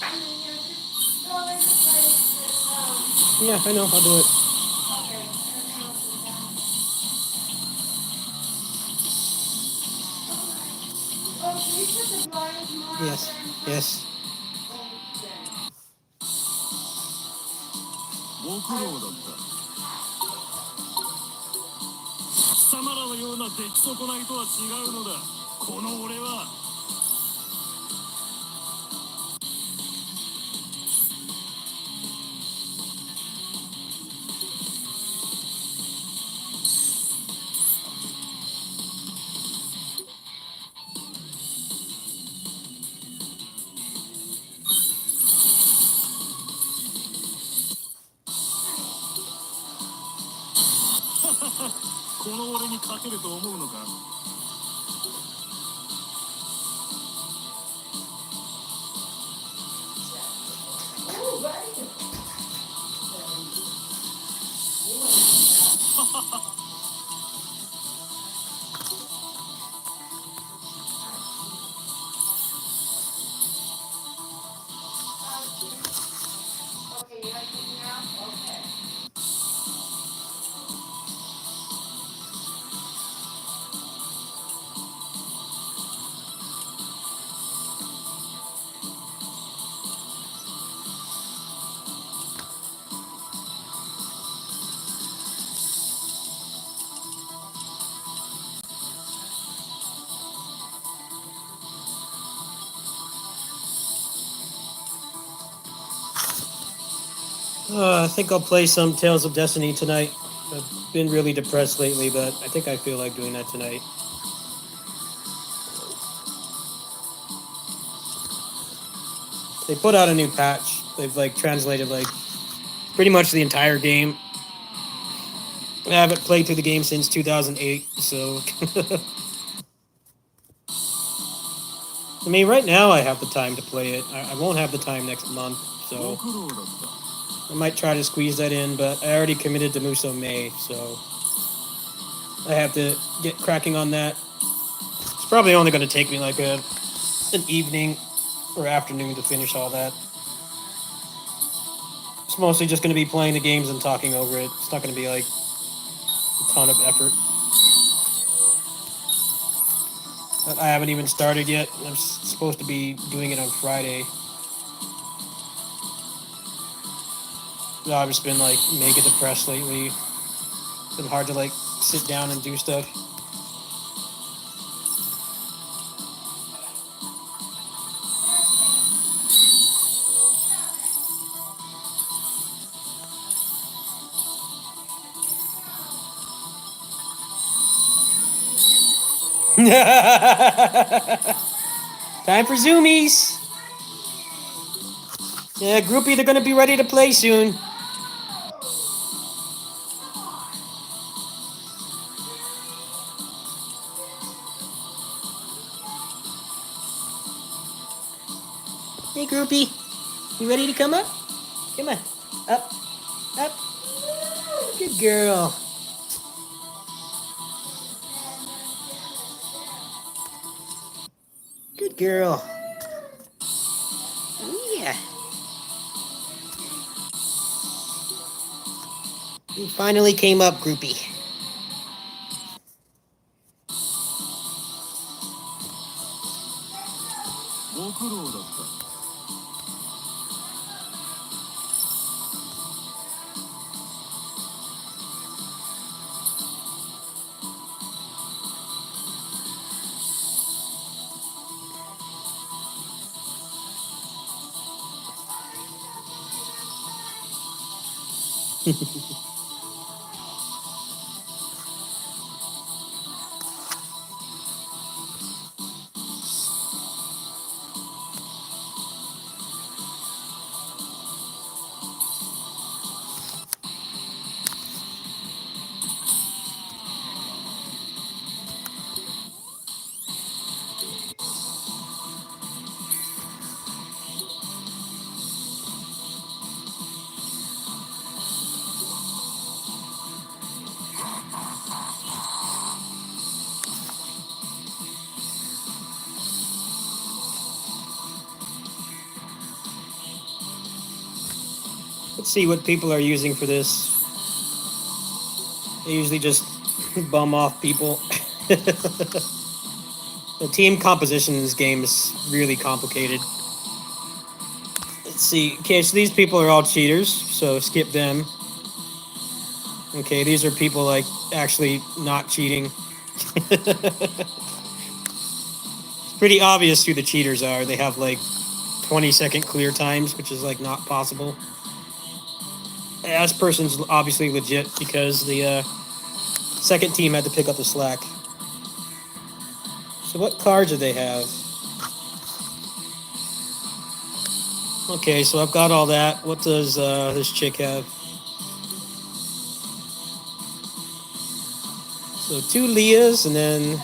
And then you just go in the place and, Yeah, I know. I'll do it. okay, everything else is done. Oh, can you put the blinds more out Yes. there in front? Yes. Thanks, Jen. Ooh, buddy. I think I'll play some Tales of Destiny tonight. I've been really depressed lately, but I think I feel like doing that tonight. They put out a new patch. They've like translated like pretty much the entire game. I haven't played through the game since 2008, so I mean, right now I have the time to play it. I won't have the time next month, so I might try to squeeze that in. But I already committed to Muso May, so I have to get cracking on that. It's probably only going to take me like an evening or afternoon to finish all that. It's mostly just going to be playing the games and talking over it. It's not going to be like a ton of effort. I haven't even started yet. I'm supposed to be doing it on Friday. I've just been like mega depressed lately. It's been hard to like sit down and do stuff. Time for zoomies. Yeah, groupie, they're gonna be ready to play soon. Hey, groupie, you ready to come up? Come on, up, up. Good girl. Good girl. Yeah. You finally came up, groupie. Let's see what people are using for this. They usually just bum off people. The team composition in this game is really complicated. Let's see. Okay, so these people are all cheaters, so skip them. Okay, these are people like actually not cheating. It's pretty obvious who the cheaters are. They have like 20-second clear times, which is like not possible. This person's obviously legit because the second team had to pick up the slack. So what cards do they have? Okay, so I've got all that. What does this chick have? So 2 Leahs and then...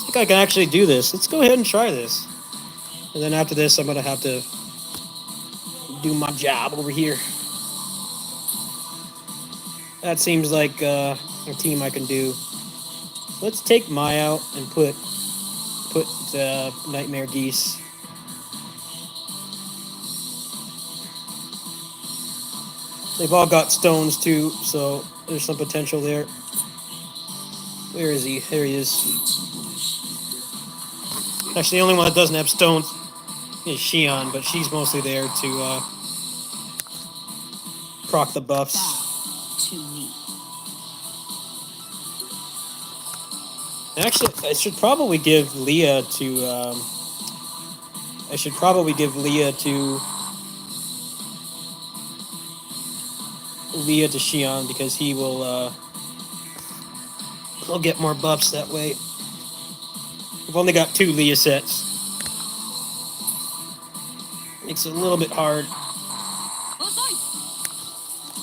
I think I can actually do this. Let's go ahead and try this. And then after this, I'm going to have to do my job over here. That seems like a team I can do. Let's take Mai out and put Nightmare Geese. They've all got stones too, so there's some potential there. Where is he? There he is. Actually, the only one that doesn't have stones is Shion, but she's mostly there to proc the buffs. Actually, I should probably give Leah to. I should probably give Leah to Shion because he will. He'll get more buffs that way. We've only got 2 Leah sets. Makes it a little bit hard.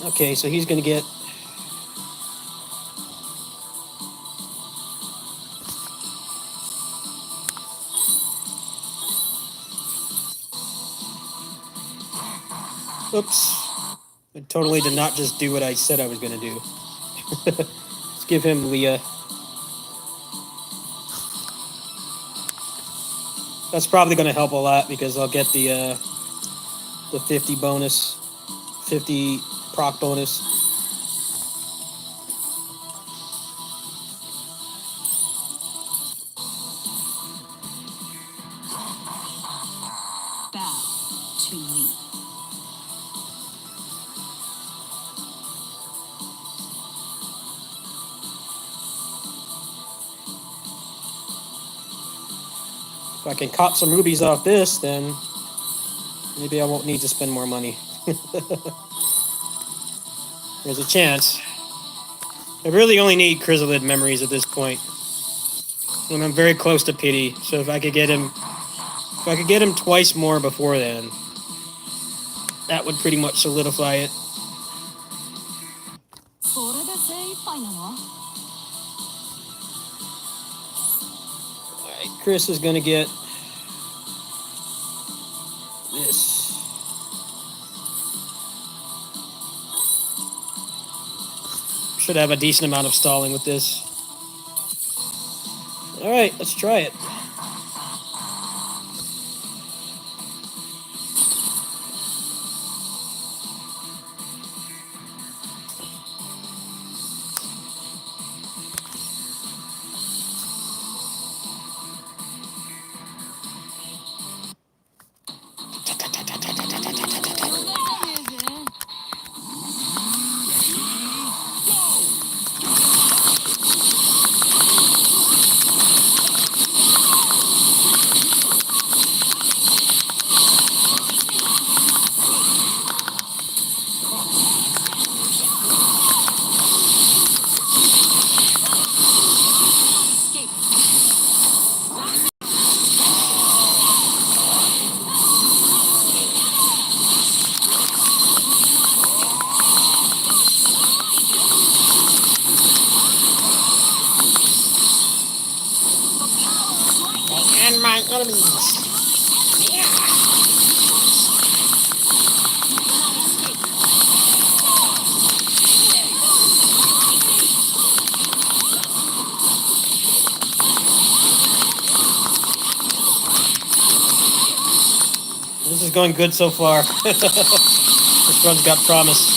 Okay, so he's gonna get. Oops. I totally did not just do what I said I was gonna do. Let's give him Leah. That's probably gonna help a lot because I'll get the 50 bonus, 50 proc bonus. Bow to me. If I can cop some rubies off this, then maybe I won't need to spend more money. There's a chance. I really only need chrysalid memories at this point. And I'm very close to pity, so if I could get him twice more before then, that would pretty much solidify it. Alright, Chris is gonna get this. Should have a decent amount of stalling with this. Alright, let's try it. And my enemies. This is going good so far. This one's got promise.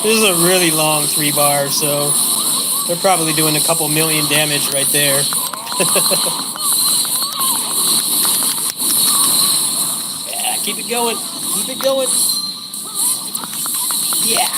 This is a really long 3-bar, so they're probably doing a couple million damage right there. Yeah, keep it going. Keep it going. Yeah.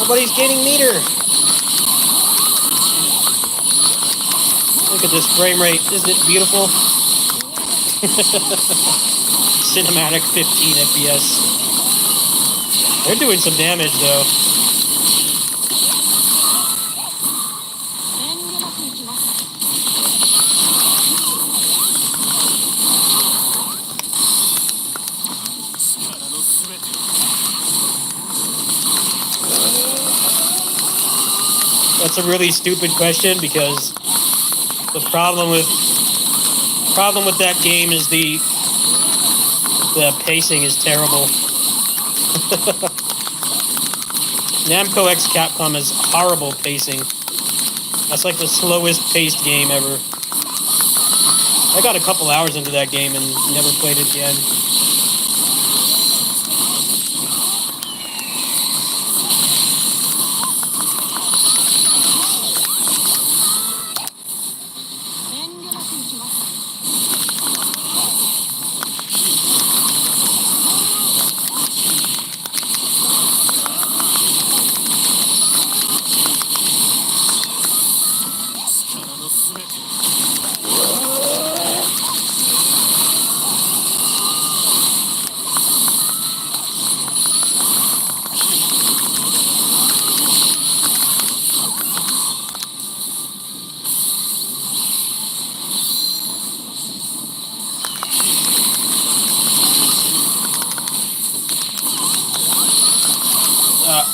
Nobody's gaining meter. Look at this frame rate. Isn't it beautiful? Cinematic 15 FPS. They're doing some damage though. That's a really stupid question because the problem with that game is the pacing is terrible. Namco X Capcom has horrible pacing. That's like the slowest paced game ever. I got a couple hours into that game and never played it again.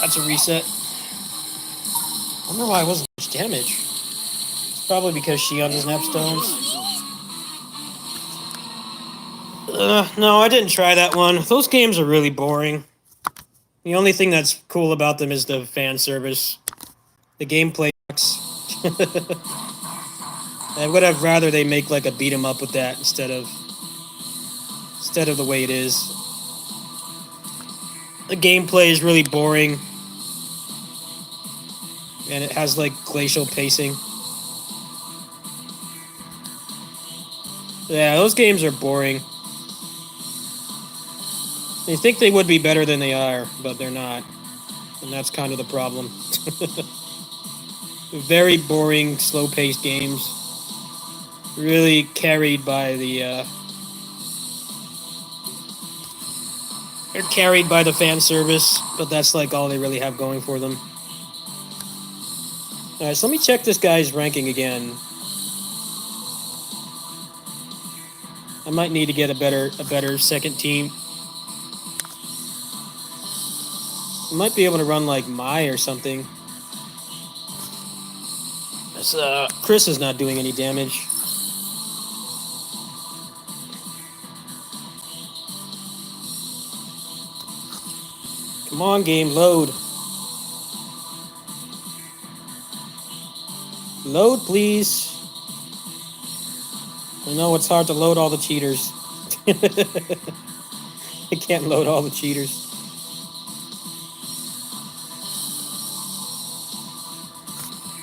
That's a reset. I wonder why it wasn't much damage. It's probably because Shion doesn't have stones. No, I didn't try that one. Those games are really boring. The only thing that's cool about them is the fan service. The gameplay sucks. I would have rather they make like a beat 'em up with that instead of the way it is. The gameplay is really boring. And it has like glacial pacing. Yeah, those games are boring. You think they would be better than they are, but they're not. And that's kind of the problem. Very boring, slow-paced games. Really carried by the they're carried by the fan service, but that's like all they really have going for them. Alright, so let me check this guy's ranking again. I might need to get a better second team. I might be able to run like Mai or something. Chris is not doing any damage. Come on, game, load. Load, please. I know it's hard to load all the cheaters. I can't load all the cheaters.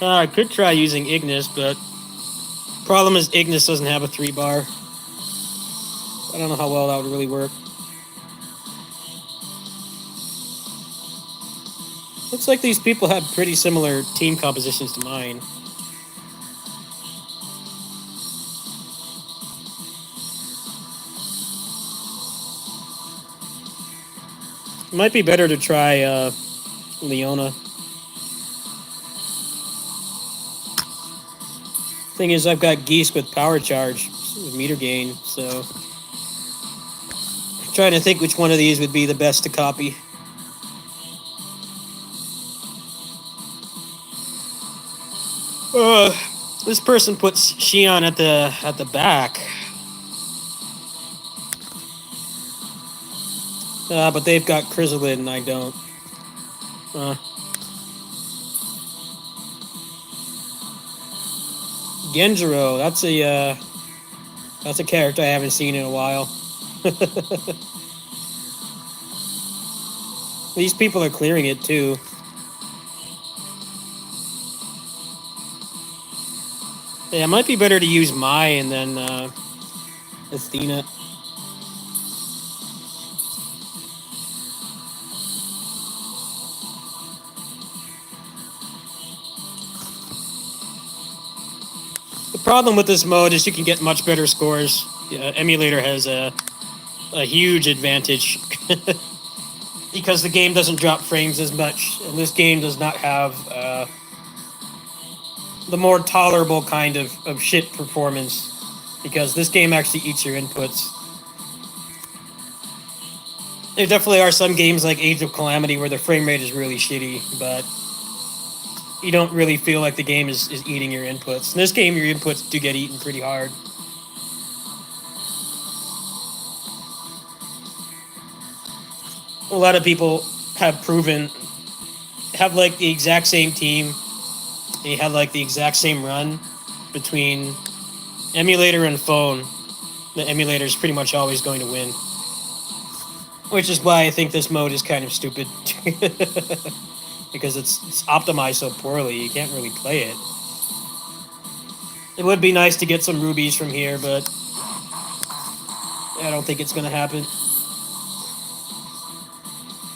I could try using Ignis, but problem is Ignis doesn't have a 3-bar. I don't know how well that would really work. Looks like these people have pretty similar team compositions to mine. It might be better to try Leona. Thing is, I've got Geese with power charge with meter gain, so I'm trying to think which one of these would be the best to copy. This person puts Shion at the back. But they've got Chrysalid and I don't. Genjiro, that's a character I haven't seen in a while. These people are clearing it too. Yeah, it might be better to use Mai and then Athena. Problem with this mode is you can get much better scores. Emulator has a huge advantage because the game doesn't drop frames as much, and this game does not have the more tolerable kind of shit performance, because this game actually eats your inputs. There definitely are some games like Age of Calamity where the frame rate is really shitty, but you don't really feel like the game is eating your inputs. In this game, your inputs do get eaten pretty hard. A lot of people have like the exact same team. They have like the exact same run between emulator and phone. The emulator is pretty much always going to win. Which is why I think this mode is kind of stupid. Because it's optimized so poorly, you can't really play it. It would be nice to get some rubies from here, but I don't think it's going to happen.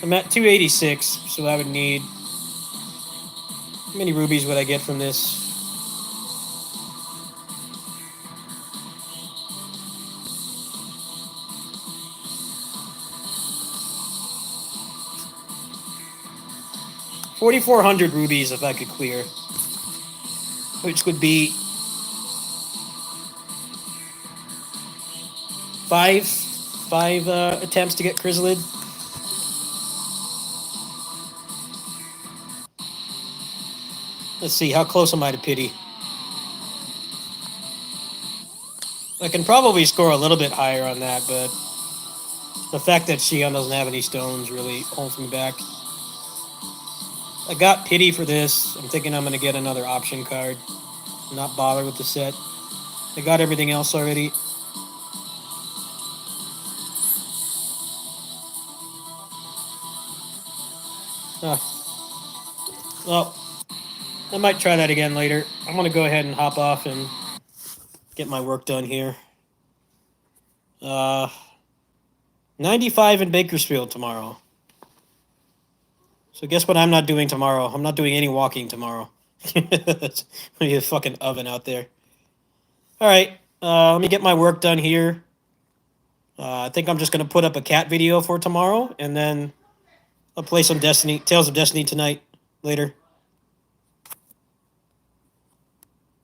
I'm at 286, so I would need... How many rubies would I get from this? $4,400 rubies if I could clear, which would be five attempts to get Chrysalid. Let's see, how close am I to pity? I can probably score a little bit higher on that, but the fact that Xion doesn't have any stones really holds me back. I got pity for this. I'm thinking I'm going to get another option card. Not bother with the set. I got everything else already. Well, I might try that again later. I'm going to go ahead and hop off and get my work done here. 95 in Bakersfield tomorrow. So guess what I'm not doing tomorrow? I'm not doing any walking tomorrow. It's going to be a fucking oven out there. Alright, let me get my work done here. I think I'm just going to put up a cat video for tomorrow, and then I'll play some Tales of Destiny tonight, later.